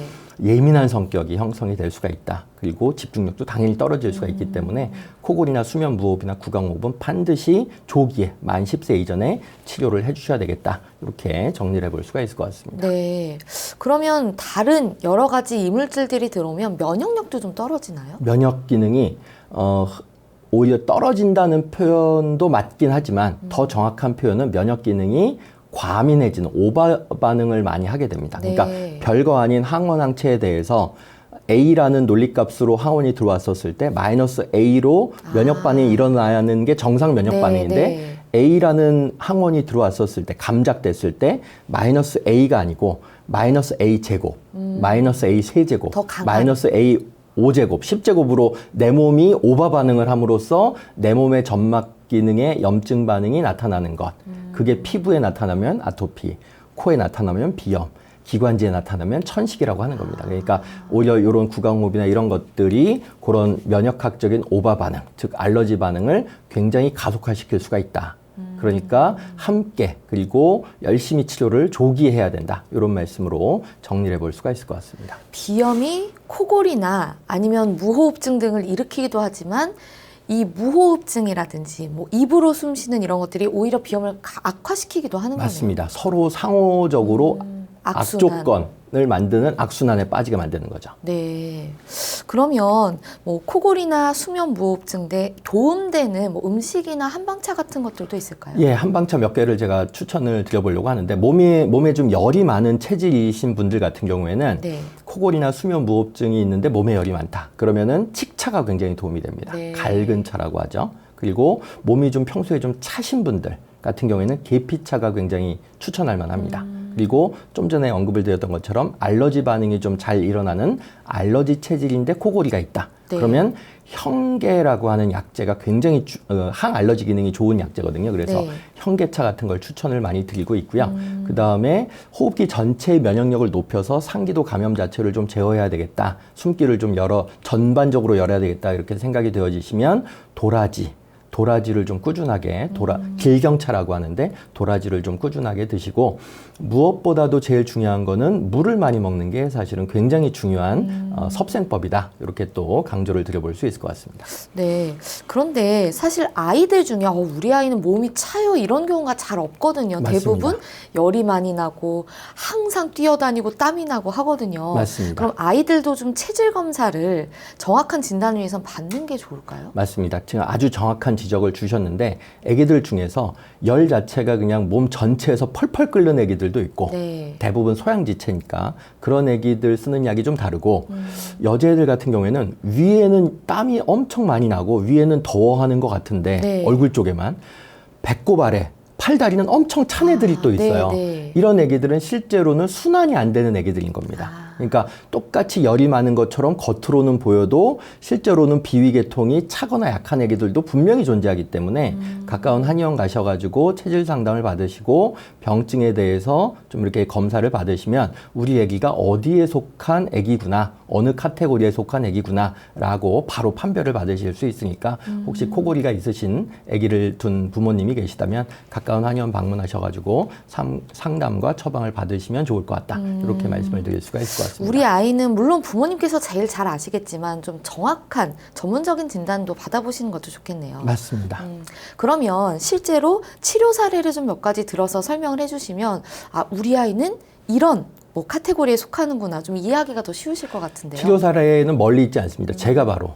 예민한 성격이 형성이 될 수가 있다. 그리고 집중력도 당연히 떨어질 수가 있기 때문에 코골이나 수면 무호흡이나 구강호흡은 반드시 조기에 만 10세 이전에 치료를 해주셔야 되겠다. 이렇게 정리를 해볼 수가 있을 것 같습니다. 네. 그러면 다른 여러 가지 이물질들이 들어오면 면역력도 좀 떨어지나요? 면역 기능이 오히려 떨어진다는 표현도 맞긴 하지만 더 정확한 표현은 면역 기능이 과민해지는 오버 반응을 많이 하게 됩니다. 그러니까 별거 아닌 항원 항체에 대해서 A라는 논리값으로 항원이 들어왔었을 때 마이너스 A로 면역 반응이 일어나는 게 정상 면역 반응인데 A라는 항원이 들어왔었을 때 감작됐을 때 마이너스 A가 아니고 마이너스 A 제곱, 마이너스 A 세제곱, 마이너스 A 5제곱, 10제곱으로 내 몸이 오버 반응을 함으로써 내 몸의 점막 기능에 염증 반응이 나타나는 것. 그게 피부에 나타나면 아토피, 코에 나타나면 비염, 기관지에 나타나면 천식이라고 하는 겁니다. 그러니까 오히려 이런 구강호흡이나 이런 것들이 그런 면역학적인 오버 반응, 즉 알러지 반응을 굉장히 가속화시킬 수가 있다. 그러니까 함께 그리고 열심히 치료를 조기에 해야 된다. 이런 말씀으로 정리를 해볼 수가 있을 것 같습니다. 비염이 코골이나 아니면 무호흡증 등을 일으키기도 하지만 이 무호흡증이라든지 뭐 입으로 숨 쉬는 이런 것들이 오히려 비염을 악화시키기도 하는 거네요. 맞습니다. 서로 상호적으로 악조건을 만드는 악순환에 빠지게 만드는 거죠. 네. 그러면 뭐 코골이나 수면 무호흡증 대 도움되는 뭐 음식이나 한방차 같은 것들도 있을까요? 예, 한방차 몇 개를 제가 추천을 드려보려고 하는데 몸에 좀 열이 많은 체질이신 분들 같은 경우에는 코골이나 수면 무호흡증이 있는데 몸에 열이 많다. 그러면은 칡차가 굉장히 도움이 됩니다. 갈근 차라고 하죠. 그리고 몸이 좀 평소에 좀 차신 분들 같은 경우에는 계피차가 굉장히 추천할 만합니다. 그리고 좀 전에 언급을 드렸던 것처럼 알러지 반응이 좀 잘 일어나는 알러지 체질인데 코골이가 있다. 그러면 형계라고 하는 약재가 굉장히 항알러지 기능이 좋은 약재거든요. 그래서 형계차 같은 걸 추천을 많이 드리고 있고요. 그 다음에 호흡기 전체의 면역력을 높여서 상기도 감염 자체를 좀 제어해야 되겠다. 숨기를 좀 전반적으로 열어야 되겠다. 이렇게 생각이 되어지시면 도라지를 좀 꾸준하게 길경차라고 하는데 도라지를 좀 꾸준하게 드시고 무엇보다도 제일 중요한 거는 물을 많이 먹는 게 사실은 굉장히 중요한 섭생법이다. 이렇게 또 강조를 드려볼 수 있을 것 같습니다. 네. 그런데 사실 아이들 중에 우리 아이는 몸이 차요 이런 경우가 잘 없거든요. 맞습니다. 대부분 열이 많이 나고 항상 뛰어다니고 땀이 나고 하거든요. 맞습니다. 그럼 아이들도 좀 체질 검사를 정확한 진단을 위해서 받는 게 좋을까요? 맞습니다. 지금 아주 정확한 지적을 주셨는데 아기들 중에서 열 자체가 그냥 몸 전체에서 펄펄 끓는 아기들도 있고 대부분 소양지체니까 그런 아기들 쓰는 약이 좀 다르고 여자애들 같은 경우에는 위에는 땀이 엄청 많이 나고 위에는 더워하는 것 같은데 얼굴 쪽에만 배꼽 아래 팔다리는 엄청 찬 애들이 또 있어요. 이런 애기들은 실제로는 순환이 안 되는 애기들인 겁니다. 그러니까 똑같이 열이 많은 것처럼 겉으로는 보여도 실제로는 비위계통이 차거나 약한 애기들도 분명히 존재하기 때문에 가까운 한의원 가셔가지고 체질 상담을 받으시고 병증에 대해서 좀 이렇게 검사를 받으시면 우리 애기가 어디에 속한 애기구나, 어느 카테고리에 속한 애기구나 라고 바로 판별을 받으실 수 있으니까 혹시 코골이가 있으신 애기를 둔 부모님이 계시다면 가까운 한의원 방문하셔가지고 상담과 처방을 받으시면 좋을 것 같다. 이렇게 말씀을 드릴 수가 있을 것 같습니다. 우리 아이는 물론 부모님께서 제일 잘 아시겠지만 좀 정확한 전문적인 진단도 받아보시는 것도 좋겠네요. 맞습니다. 그러면 실제로 치료 사례를 좀 몇 가지 들어서 설명을 해주시면 우리 아이는 이런 뭐 카테고리에 속하는구나 좀 이해하기가 더 쉬우실 것 같은데요. 치료 사례는 멀리 있지 않습니다. 제가 바로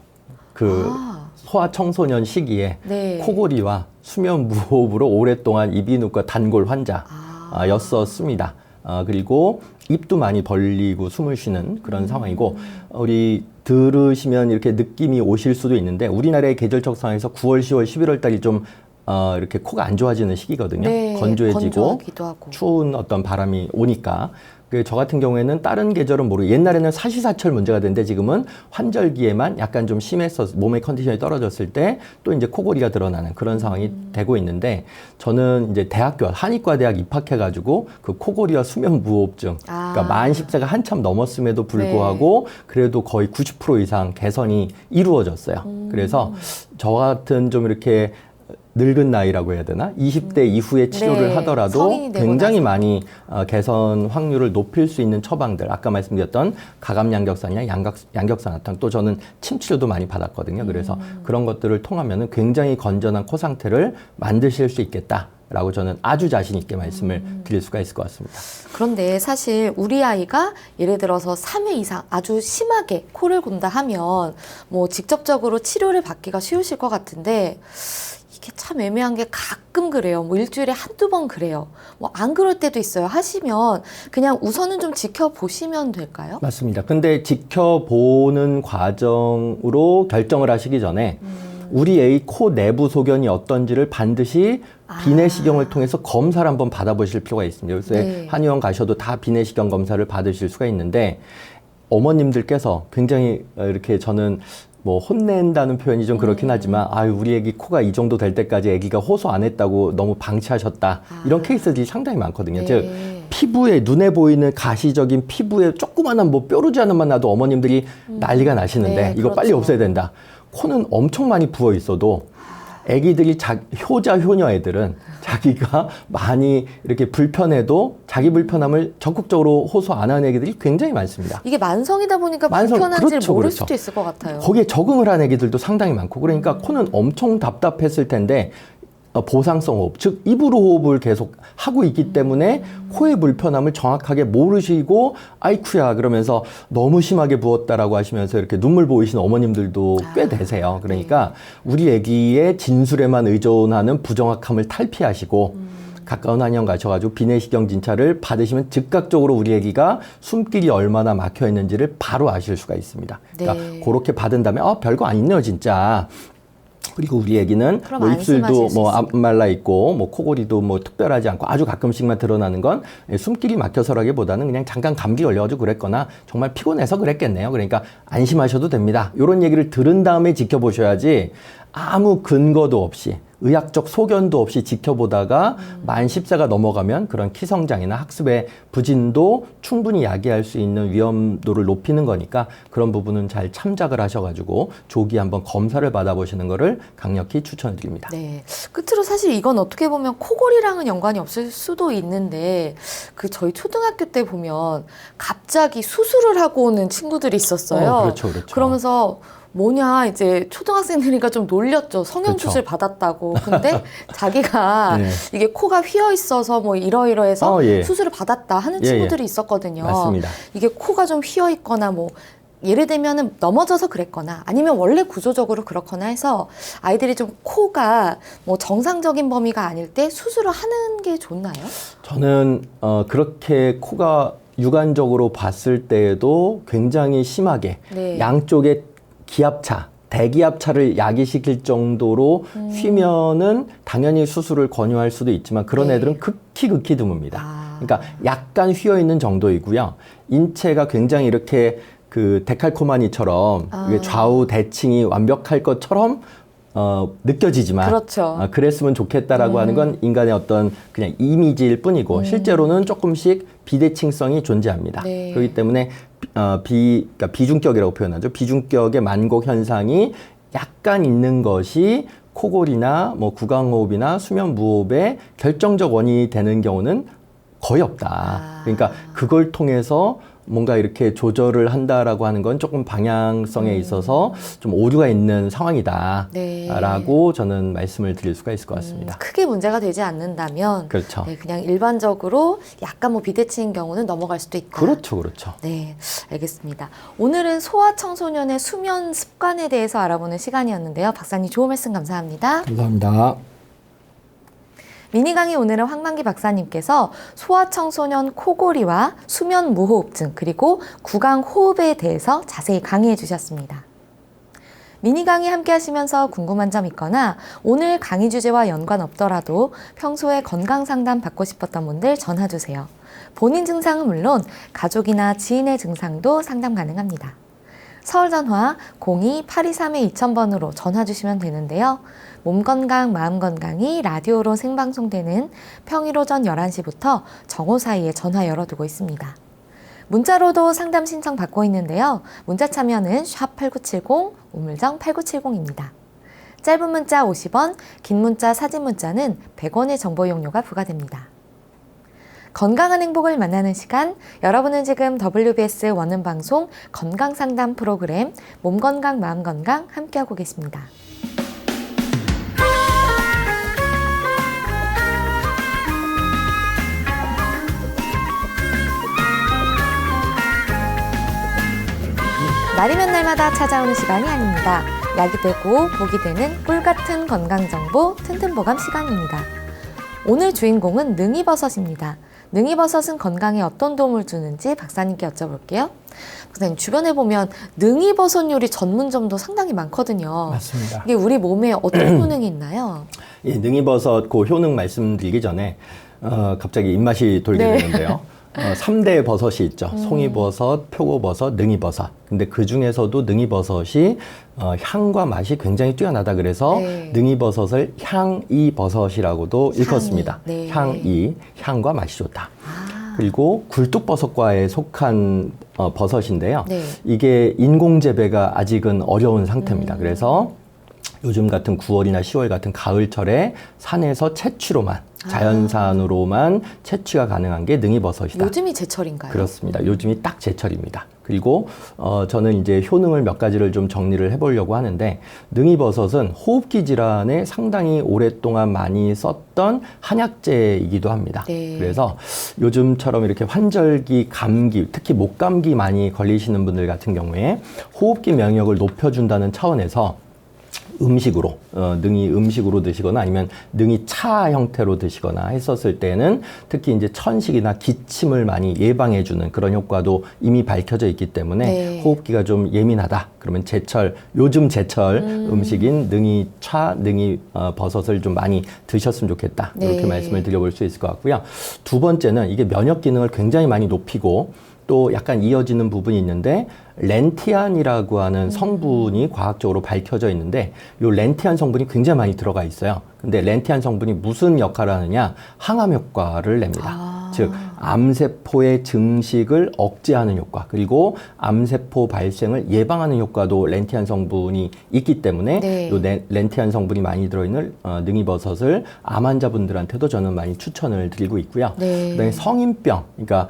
소아 청소년 시기에 코골이와 수면 무호흡으로 오랫동안 이비인후과 단골 환자였었습니다. 그리고 입도 많이 벌리고 숨을 쉬는 그런 상황이고 우리 들으시면 이렇게 느낌이 오실 수도 있는데 우리나라의 계절적 상황에서 9월, 10월, 11월 달이 좀 이렇게 코가 안 좋아지는 시기거든요. 건조해지고 추운 어떤 바람이 오니까 저 같은 경우에는 다른 계절은 모르고 옛날에는 사시사철 문제가 되는데 지금은 환절기에만 약간 좀 심해서 몸의 컨디션이 떨어졌을 때 또 이제 코골이가 드러나는 그런 상황이 되고 있는데 저는 이제 대학교 한의과 대학 입학해가지고 그 코골이와 수면 무호흡증 그러니까 만 10세가 한참 넘었음에도 불구하고 그래도 거의 90% 이상 개선이 이루어졌어요. 그래서 저 같은 좀 이렇게 늙은 나이라고 해야 되나? 20대 이후에 치료를 네, 하더라도 성인이 되고 굉장히 나서. 많이 개선 확률을 높일 수 있는 처방들, 아까 말씀드렸던 가감양격산이나 양격산화탕, 또 저는 침치료도 많이 받았거든요. 그래서 그런 것들을 통하면 굉장히 건전한 코 상태를 만드실 수 있겠다라고 저는 아주 자신 있게 말씀을 드릴 수가 있을 것 같습니다. 그런데 사실 우리 아이가 예를 들어서 3회 이상 아주 심하게 코를 골다 하면 뭐 직접적으로 치료를 받기가 쉬우실 것 같은데 이게 참 애매한 게 가끔 그래요. 뭐 일주일에 한두 번 그래요. 뭐 안 그럴 때도 있어요. 하시면 그냥 우선은 좀 지켜보시면 될까요? 맞습니다. 근데 지켜보는 과정으로 결정을 하시기 전에 우리 애 코 내부 소견이 어떤지를 반드시 비내시경을 통해서 검사를 한번 받아보실 필요가 있습니다. 요새 네. 한의원 가셔도 다 비내시경 검사를 받으실 수가 있는데 어머님들께서 굉장히 이렇게 저는 뭐 혼낸다는 표현이 좀 그렇긴 하지만 아유 우리 애기 코가 이 정도 될 때까지 애기가 호소 안 했다고 너무 방치하셨다 이런 케이스들이 상당히 많거든요. 네. 즉 피부에 눈에 보이는 가시적인 피부에 조그마한 뭐 뾰루지 하나만 나도 어머님들이 난리가 나시는데 네, 이거 빨리 그렇죠. 없애야 된다. 코는 엄청 많이 부어 있어도 애기들이 효자 효녀 애들은 자기가 많이 이렇게 불편해도 자기 불편함을 적극적으로 호소 안 하는 애기들이 굉장히 많습니다. 이게 만성이다 보니까 만성, 불편한지를 그렇죠, 모를 그렇죠. 수도 있을 것 같아요. 거기에 적응을 한 애기들도 상당히 많고 그러니까 코는 엄청 답답했을 텐데 보상성 호흡, 즉 입으로 호흡을 계속 하고 있기 때문에 코의 불편함을 정확하게 모르시고 아이쿠야 그러면서 너무 심하게 부었다라고 하시면서 이렇게 눈물 보이시는 어머님들도 꽤 되세요. 그러니까 우리 애기의 진술에만 의존하는 부정확함을 탈피하시고 가까운 한의원 가셔가지고 비내시경 진찰을 받으시면 즉각적으로 우리 애기가 숨길이 얼마나 막혀 있는지를 바로 아실 수가 있습니다. 그러니까 네. 그렇게 받은 다음에 별거 아니네요 진짜. 그리고 우리 애기는 그럼 뭐 입술도 안심하실 수 뭐 안 있습니다. 말라 있고 뭐 코골이도 뭐 특별하지 않고 아주 가끔씩만 드러나는 건 숨길이 막혀서라기보다는 그냥 잠깐 감기 걸려가지고 그랬거나 정말 피곤해서 그랬겠네요. 그러니까 안심하셔도 됩니다. 이런 얘기를 들은 다음에 지켜보셔야지 아무 근거도 없이 의학적 소견도 없이 지켜보다가 만 10세가 넘어가면 그런 키성장이나 학습의 부진도 충분히 야기할 수 있는 위험도를 높이는 거니까 그런 부분은 잘 참작을 하셔가지고 조기 한번 검사를 받아보시는 거를 강력히 추천드립니다. 네. 끝으로 사실 이건 어떻게 보면 코골이랑은 연관이 없을 수도 있는데 그 저희 초등학교 때 보면 갑자기 수술을 하고 오는 친구들이 있었어요. 그렇죠, 그렇죠. 그러면서 뭐냐 이제 초등학생들이니까 좀 놀렸죠. 성형수술 그렇죠. 받았다고. 근데 자기가 네. 이게 코가 휘어 있어서 뭐 이러이러해서 예. 수술을 받았다 하는 예, 친구들이 있었거든요. 맞습니다. 이게 코가 좀 휘어 있거나 뭐 예를 들면은 넘어져서 그랬거나 아니면 원래 구조적으로 그렇거나 해서 아이들이 좀 코가 뭐 정상적인 범위가 아닐 때 수술을 하는 게 좋나요? 저는 그렇게 코가 육안적으로 봤을 때에도 굉장히 심하게 네. 양쪽에 기압차, 대기압차를 야기시킬 정도로 휘면은 당연히 수술을 권유할 수도 있지만 그런 네. 애들은 극히 드뭅니다. 아. 그러니까 약간 휘어 있는 정도이고요. 인체가 굉장히 이렇게 그 데칼코마니처럼 이게 좌우 대칭이 완벽할 것처럼 느껴지지만 그렇죠. 그랬으면 좋겠다라고 하는 건 인간의 어떤 그냥 이미지일 뿐이고 실제로는 조금씩 비대칭성이 존재합니다. 네. 그렇기 때문에 그러니까 비중격이라고 표현하죠. 비중격의 만곡 현상이 약간 있는 것이 코골이나 뭐 구강호흡이나 수면 무호흡의 결정적 원인이 되는 경우는 거의 없다. 그러니까 그걸 통해서 뭔가 이렇게 조절을 한다라고 하는 건 조금 방향성에 있어서 좀 오류가 있는 상황이다. 네. 라고 저는 말씀을 드릴 수가 있을 것 같습니다. 크게 문제가 되지 않는다면 그렇죠. 네, 그냥 일반적으로 약간 뭐 비대칭인 경우는 넘어갈 수도 있다. 그렇죠, 그렇죠. 네, 알겠습니다. 오늘은 소아청소년의 수면 습관에 대해서 알아보는 시간이었는데요. 박사님 좋은 말씀 감사합니다. 감사합니다. 미니 강의 오늘은 황만기 박사님께서 소아청소년 코골이와 수면 무호흡증 그리고 구강호흡에 대해서 자세히 강의해 주셨습니다. 미니 강의 함께 하시면서 궁금한 점 있거나 오늘 강의 주제와 연관 없더라도 평소에 건강 상담 받고 싶었던 분들 전화 주세요. 본인 증상은 물론 가족이나 지인의 증상도 상담 가능합니다. 서울 전화 02-823-2000번으로 전화 주시면 되는데요. 몸 건강, 마음 건강이 라디오로 생방송되는 평일 오전 11시부터 정오 사이에 전화 열어두고 있습니다. 문자로도 상담 신청 받고 있는데요. 문자 참여는 샵8970, 우물정 8970입니다. 짧은 문자 50원, 긴 문자, 사진 문자는 100원의 정보 이용료가 부과됩니다. 건강한 행복을 만나는 시간, 여러분은 지금 WBS 원음 방송 건강상담 프로그램 몸 건강, 마음 건강 함께하고 계십니다. 날이면 날마다 찾아오는 시간이 아닙니다. 약이 되고 복이 되는 꿀 같은 건강정보 튼튼보감 시간입니다. 오늘 주인공은 능이버섯입니다. 능이버섯은 건강에 어떤 도움을 주는지 박사님께 여쭤볼게요. 박사님, 주변에 보면 능이버섯 요리 전문점도 상당히 많거든요. 맞습니다. 이게 우리 몸에 어떤 효능이 있나요? 예, 능이버섯 그 효능 말씀드리기 전에 갑자기 입맛이 돌게 되는데요. 3대 버섯이 있죠. 송이버섯, 표고버섯, 능이버섯. 근데 그 중에서도 능이버섯이 향과 맛이 굉장히 뛰어나다 그래서 네. 능이버섯을 향이버섯이라고도 일컫습니다. 네. 향과 맛이 좋다. 그리고 굴뚝버섯과에 속한 버섯인데요. 네. 이게 인공 재배가 아직은 어려운 상태입니다. 그래서 요즘 같은 9월이나 10월 같은 가을철에 산에서 채취로만 자연산으로만 채취가 가능한 게 능이버섯이다. 요즘이 제철인가요? 그렇습니다. 요즘이 딱 제철입니다. 그리고 저는 이제 효능을 몇 가지를 좀 정리를 해보려고 하는데 능이버섯은 호흡기 질환에 상당히 오랫동안 많이 썼던 한약재이기도 합니다. 네. 그래서 요즘처럼 이렇게 환절기, 감기, 특히 목감기 많이 걸리시는 분들 같은 경우에 호흡기 면역을 높여준다는 차원에서 음식으로 능이 음식으로 드시거나 아니면 능이 차 형태로 드시거나 했었을 때는 특히 이제 천식이나 기침을 많이 예방해주는 그런 효과도 이미 밝혀져 있기 때문에 네. 호흡기가 좀 예민하다 그러면 요즘 제철 음식인 능이 차, 능이 버섯을 좀 많이 드셨으면 좋겠다 이렇게 네. 말씀을 드려볼 수 있을 것 같고요. 두 번째는 이게 면역 기능을 굉장히 많이 높이고 또 약간 이어지는 부분이 있는데 렌티안이라고 하는 성분이 과학적으로 밝혀져 있는데 이 렌티안 성분이 굉장히 많이 들어가 있어요. 근데 렌티안 성분이 무슨 역할을 하느냐? 항암 효과를 냅니다. 즉 암세포의 증식을 억제하는 효과 그리고 암세포 발생을 예방하는 효과도 렌티안 성분이 있기 때문에 네. 이 렌티안 성분이 많이 들어있는 능이버섯을 암 환자분들한테도 저는 많이 추천을 드리고 있고요. 네. 그다음에 성인병, 그러니까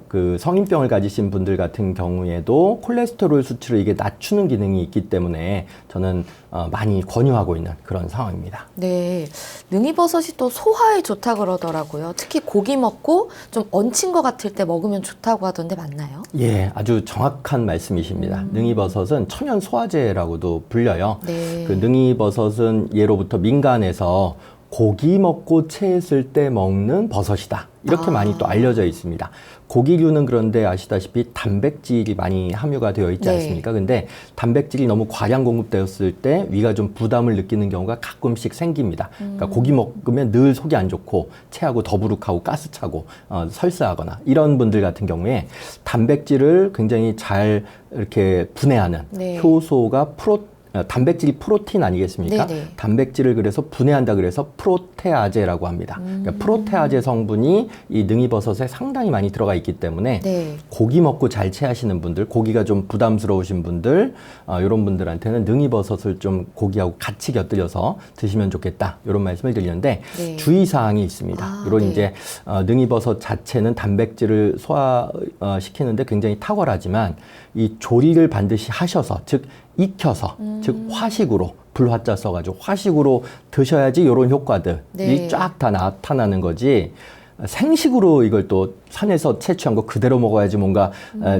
그 성인병을 가지신 분들 같은 경우에도 콜레스테롤 수치를 이게 낮추는 기능이 있기 때문에 저는 많이 권유하고 있는 그런 상황입니다. 네, 능이버섯이 또 소화에 좋다 그러더라고요. 특히 고기 먹고 좀 얹힌 것 같을 때 먹으면 좋다고 하던데 맞나요? 예, 아주 정확한 말씀이십니다. 능이버섯은 천연 소화제라고도 불려요. 네. 그 능이버섯은 예로부터 민간에서 고기 먹고 체했을 때 먹는 버섯이다. 이렇게 많이 또 알려져 있습니다. 고기류는 그런데 아시다시피 단백질이 많이 함유가 되어 있지 네. 않습니까? 근데 단백질이 너무 과량 공급되었을 때 위가 좀 부담을 느끼는 경우가 가끔씩 생깁니다. 그러니까 고기 먹으면 늘 속이 안 좋고 체하고 더부룩하고 가스차고 설사하거나 이런 분들 같은 경우에 단백질을 굉장히 잘 이렇게 분해하는 네. 효소가 단백질이 프로틴 아니겠습니까? 네네. 단백질을 그래서 분해한다 그래서 프로테아제라고 합니다. 그러니까 프로테아제 성분이 이 능이버섯에 상당히 많이 들어가 있기 때문에 네. 고기 먹고 잘 체하시는 분들, 고기가 좀 부담스러우신 분들, 이런 분들한테는 능이버섯을 좀 고기하고 같이 곁들여서 드시면 좋겠다. 이런 말씀을 드리는데 네. 주의사항이 있습니다. 이런 네. 이제 능이버섯 자체는 단백질을 소화시키는데 굉장히 탁월하지만 이 조리를 반드시 하셔서 즉 익혀서 즉 화식으로 불화자 써가지고 화식으로 드셔야지 이런 효과들이 네. 쫙 다 나타나는 거지 생식으로 이걸 또 산에서 채취한 거 그대로 먹어야지 뭔가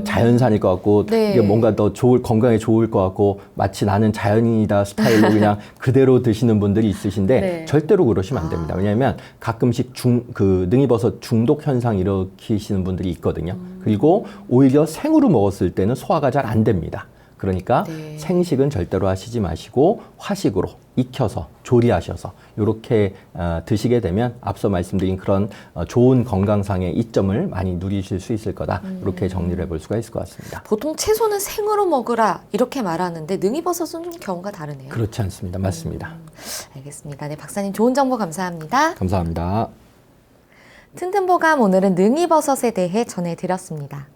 자연산일 것 같고 네. 이게 뭔가 더 건강에 좋을 것 같고 마치 나는 자연인이다 스타일로 그냥 그대로 드시는 분들이 있으신데 네. 절대로 그러시면 안 됩니다. 왜냐하면 가끔씩 능이버섯 중독 현상 일으키시는 분들이 있거든요. 그리고 오히려 생으로 먹었을 때는 소화가 잘 안 됩니다. 그러니까 네. 생식은 절대로 하시지 마시고 화식으로 익혀서 조리하셔서 이렇게 드시게 되면 앞서 말씀드린 그런 좋은 건강상의 이점을 많이 누리실 수 있을 거다. 이렇게 정리를 해볼 수가 있을 것 같습니다. 보통 채소는 생으로 먹으라 이렇게 말하는데 능이버섯은 좀 경우가 다르네요. 그렇지 않습니다. 맞습니다. 알겠습니다. 네, 박사님 좋은 정보 감사합니다. 감사합니다. 튼튼보감 오늘은 능이버섯에 대해 전해드렸습니다.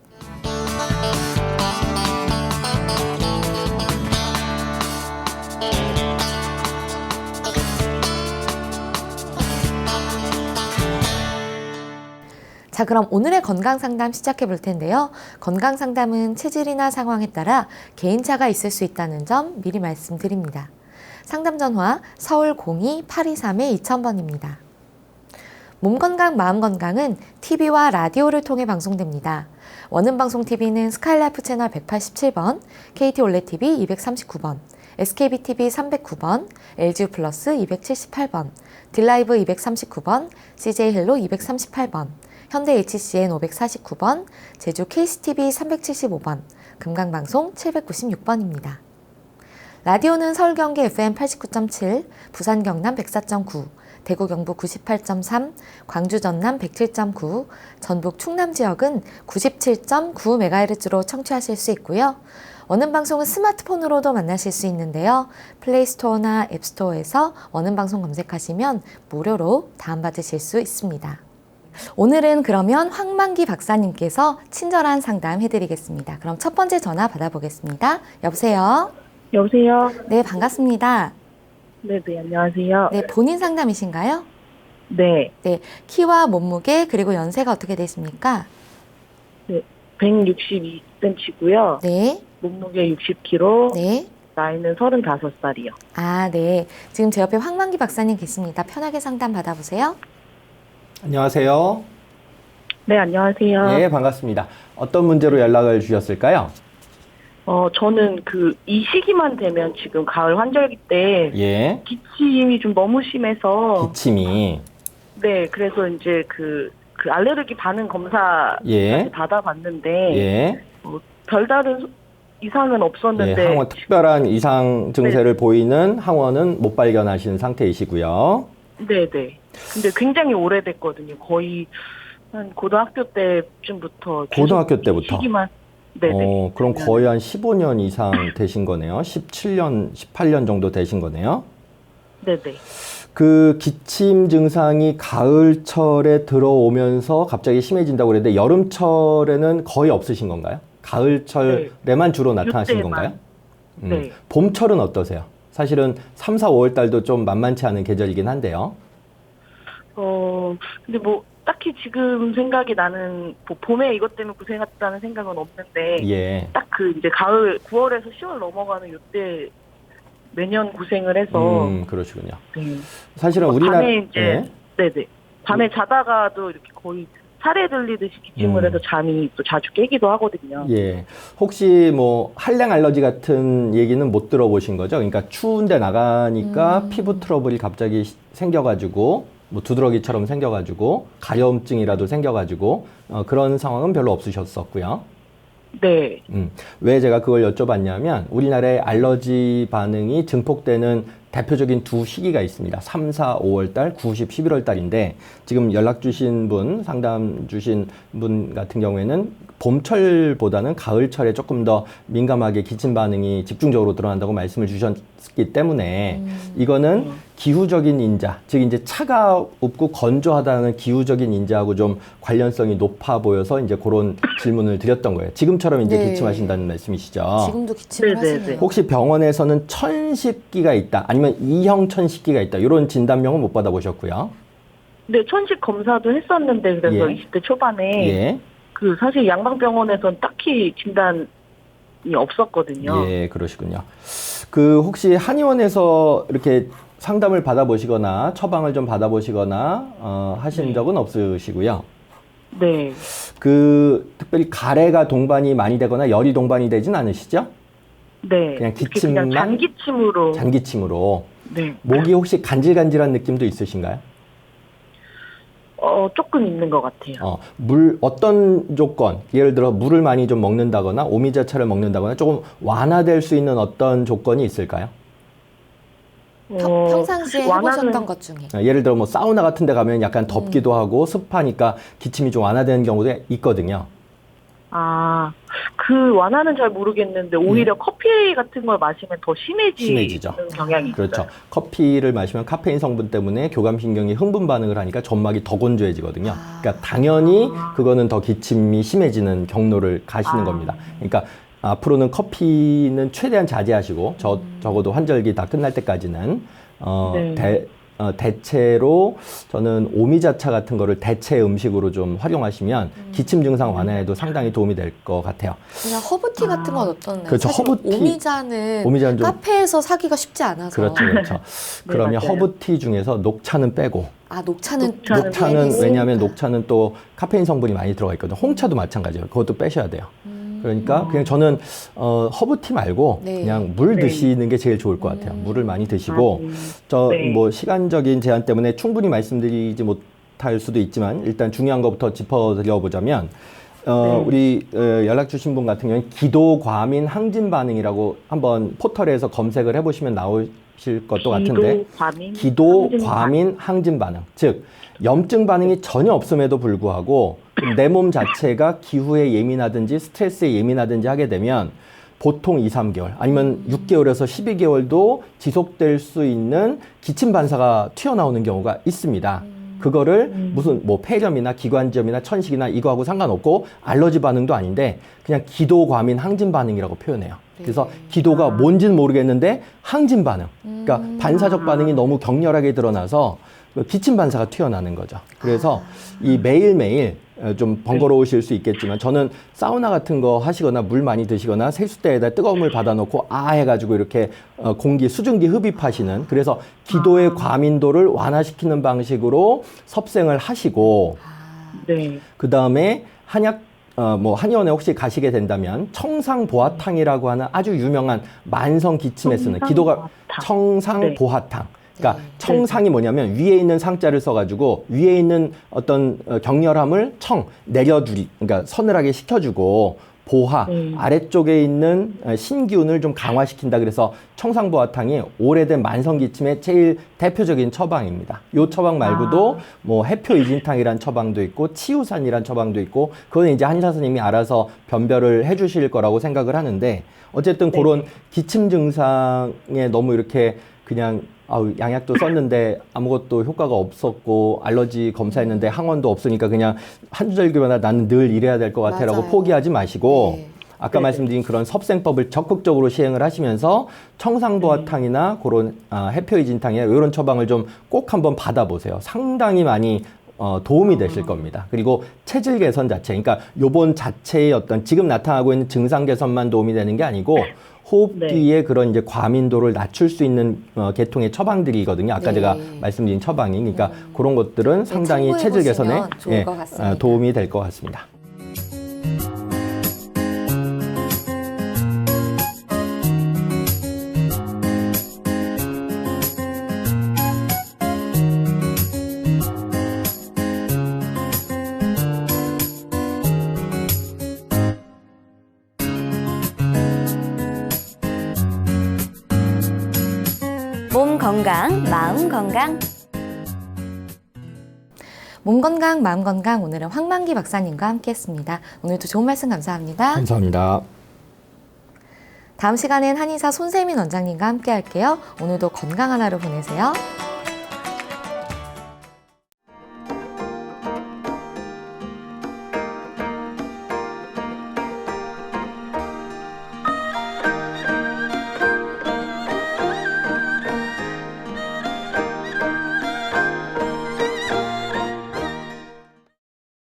자, 그럼 오늘의 건강상담 시작해 볼 텐데요. 건강상담은 체질이나 상황에 따라 개인차가 있을 수 있다는 점 미리 말씀드립니다. 상담 전화 서울 02-823-2000번입니다. 몸건강, 마음건강은 TV와 라디오를 통해 방송됩니다. 원음방송TV는 스카이라이프 채널 187번, KT 올레TV 239번, SKBTV 309번, LG 플러스 278번, 딜라이브 239번, CJ헬로 238번, 현대 HCN 549번, 제주 KCTV 375번, 금강방송 796번입니다. 라디오는 서울 경기 FM 89.7, 부산 경남 104.9, 대구 경북 98.3, 광주 전남 107.9, 전북 충남 지역은 97.9MHz로 청취하실 수 있고요. 원음방송은 스마트폰으로도 만나실 수 있는데요. 플레이스토어나 앱스토어에서 원음방송 검색하시면 무료로 다운받으실 수 있습니다. 오늘은 그러면 황만기 박사님께서 친절한 상담 해드리겠습니다. 그럼 첫 번째 전화 받아보겠습니다. 여보세요? 여보세요? 네, 반갑습니다. 네네, 안녕하세요. 네, 본인 상담이신가요? 네, 네, 키와 몸무게 그리고 연세가 어떻게 되십니까? 162cm고요. 네, 몸무게 60kg, 네. 나이는 35살이요. 아, 네. 지금 제 옆에 황만기 박사님 계십니다. 편하게 상담 받아보세요. 안녕하세요. 네, 안녕하세요. 예, 반갑습니다. 어떤 문제로 연락을 주셨을까요? 저는 이 시기만 되면 지금 가을 환절기 때 예, 기침이 좀 너무 심해서 기침이. 네, 그래서 이제 그 알레르기 반응 검사 예, 받아봤는데 예. 별다른 이상은 없었는데 예, 항원 특별한 이상 증세를 보이는 항원은 못 발견하신 상태이시고요. 네네. 근데 굉장히 오래됐거든요. 거의 한 고등학교 때쯤부터. 고등학교 계속 때부터? 시기만. 네네. 그럼 거의 한 15년 이상 되신 거네요. 17년, 18년 정도 되신 거네요. 네네. 그 기침 증상이 가을철에 들어오면서 갑자기 심해진다고 그랬는데 여름철에는 거의 없으신 건가요? 가을철에만 주로 나타나신 이때만. 건가요? 네. 봄철은 어떠세요? 사실은 3, 4, 5월 달도 좀 만만치 않은 계절이긴 한데요. 근데 딱히 지금 생각이 나는, 봄에 이것 때문에 고생했다는 생각은 없는데, 예. 딱 이제 가을, 9월에서 10월 넘어가는 요때 매년 고생을 해서, 그러시군요. 네. 사실은 우리나라, 밤에 이제, 예. 네네. 밤에 자다가도 이렇게 거의 살에 들리듯이 기침을 해서 잠이 또 자주 깨기도 하거든요. 예. 혹시 한랭 알러지 같은 얘기는 못 들어보신 거죠? 그러니까 추운데 나가니까 피부 트러블이 갑자기 생겨가지고, 두드러기처럼 생겨가지고, 가려움증이라도 생겨가지고, 그런 상황은 별로 없으셨었고요. 네. 왜 제가 그걸 여쭤봤냐면, 우리나라의 알러지 반응이 증폭되는 대표적인 두 시기가 있습니다. 3, 4, 5월 달, 9, 10, 11월 달인데, 지금 연락 주신 분, 상담 주신 분 같은 경우에는 봄철보다는 가을철에 조금 더 민감하게 기침 반응이 집중적으로 드러난다고 말씀을 주셨기 때문에, 이거는 기후적인 인자, 즉 이제 차가웁고 건조하다는 기후적인 인자하고 좀 관련성이 높아 보여서 이제 그런 질문을 드렸던 거예요. 지금처럼 이제 네. 기침하신다는 말씀이시죠? 지금도 기침을 네네네. 하시네요. 혹시 병원에서는 천식기가 있다, 아니면 이형 천식기가 있다, 이런 진단명은 못 받아보셨고요. 네, 천식 검사도 했었는데, 그래서 예. 20대 초반에, 예, 사실 양방병원에서는 딱히 진단이 없었거든요. 예, 그러시군요. 혹시 한의원에서 이렇게 상담을 받아보시거나 처방을 좀 받아보시거나 하신 네. 적은 없으시고요. 네. 특별히 가래가 동반이 많이 되거나 열이 동반이 되진 않으시죠? 네. 그냥 이렇게 기침만? 그냥 잔기침으로. 잔기침으로. 네. 목이 혹시 간질간질한 느낌도 있으신가요? 조금 있는 것 같아요. 물 어떤 조건, 예를 들어 물을 많이 좀 먹는다거나 오미자차를 먹는다거나 조금 완화될 수 있는 어떤 조건이 있을까요? 평상시에 해보셨던 것 중에. 예를 들어 뭐 사우나 같은 데 가면 약간 덥기도 하고 습하니까 기침이 좀 완화되는 경우도 있거든요. 그 완화는 잘 모르겠는데 오히려 커피 같은 걸 마시면 더 심해지죠. 경향이 그렇죠. 있어요. 커피를 마시면 카페인 성분 때문에 교감신경이 흥분 반응을 하니까 점막이 더 건조해지거든요. 그러니까 당연히 그거는 더 기침이 심해지는 경로를 가시는 겁니다. 그러니까 앞으로는 커피는 최대한 자제하시고 적어도 환절기 다 끝날 때까지는 대체로 저는 오미자차 같은 거를 대체 음식으로 좀 활용하시면 기침 증상 완화에도 상당히 도움이 될 것 같아요. 그냥 허브티 같은 건 어떤가요? 그렇죠. 사실 허브티. 오미자는 좀 카페에서 사기가 쉽지 않아서. 그렇죠. 그러면 맞아요. 허브티 중에서 녹차는 빼고. 녹차는 녹차는 왜냐하면 녹차는 또 카페인 성분이 많이 들어가 있거든요. 홍차도 마찬가지예요. 그것도 빼셔야 돼요. 그러니까 그냥 저는 허브티 말고 그냥 물 드시는 게 제일 좋을 것 같아요. 물을 많이 드시고 뭐 시간적인 제한 때문에 충분히 말씀드리지 못할 수도 있지만 일단 중요한 것부터 짚어드려 보자면 우리 연락 주신 분 같은 경우는 기도 과민 항진 반응이라고 한번 포털에서 검색을 해보시면 나오실 것도 같은데 기도 과민 항진 반응, 즉 염증 반응이 전혀 없음에도 불구하고 내 몸 자체가 기후에 예민하든지 스트레스에 예민하든지 하게 되면 보통 2, 3개월 아니면 6개월에서 12개월도 지속될 수 있는 기침 반사가 튀어나오는 경우가 있습니다. 그거를 무슨 뭐 폐렴이나 기관지염이나 천식이나 이거하고 상관없고 알러지 반응도 아닌데 그냥 기도 과민 항진 반응이라고 표현해요. 그래서 기도가 뭔지는 모르겠는데 항진 반응, 그러니까 반사적 반응이 너무 격렬하게 드러나서 기침 반사가 튀어나오는 거죠. 그래서 이 매일매일 좀 번거로우실 수 있겠지만 저는 사우나 같은 거 하시거나 물 많이 드시거나 세숫대에다 뜨거운 물 받아놓고 해가지고 이렇게 공기 수증기 흡입하시는, 그래서 기도의 과민도를 완화시키는 방식으로 섭생을 하시고 그 다음에 한의원에 혹시 가시게 된다면 청상보화탕이라고 하는 아주 유명한 만성 기침에 쓰는 기도가 청상보화탕. 그러니까 청상이 뭐냐면 위에 있는 상자를 써가지고 위에 있는 어떤 격렬함을 내려두리, 그러니까 서늘하게 식혀주고 보하, 아래쪽에 있는 신기운을 좀 강화시킨다. 그래서 청상보화탕이 오래된 만성기침의 제일 대표적인 처방입니다. 이 처방 말고도 뭐 해표이진탕이란 처방도 있고 치유산이란 처방도 있고 그건 이제 한의사 선생님이 알아서 변별을 해주실 거라고 생각을 하는데 어쨌든 그런 기침 증상에 너무 이렇게 그냥 양약도 썼는데 아무것도 효과가 없었고 알러지 검사했는데 항원도 없으니까 그냥 한절기마다 나는 늘 이래야 될 것 같아 라고 포기하지 마시고 아까 말씀드린 그런 섭생법을 적극적으로 시행을 하시면서 청상보화탕이나 그런 해표이진탕이나 이런 처방을 좀 꼭 한번 받아보세요. 상당히 많이 도움이 되실 겁니다. 그리고 체질 개선 자체, 그러니까 요번 자체의 어떤 지금 나타나고 있는 증상 개선만 도움이 되는 게 아니고 호흡기의 그런 이제 과민도를 낮출 수 있는 계통의 처방들이거든요. 아까 제가 말씀드린 처방이. 그러니까 그런 것들은 상당히 체질 개선에 도움이 될 것 같습니다. 몸 건강, 마음 건강. 몸 건강, 마음 건강, 오늘은 황만기 박사님과 함께했습니다. 오늘도 좋은 말씀 감사합니다. 감사합니다. 다음 시간엔 한의사 손세민 원장님과 함께 할게요. 오늘도 건강한 하루 보내세요.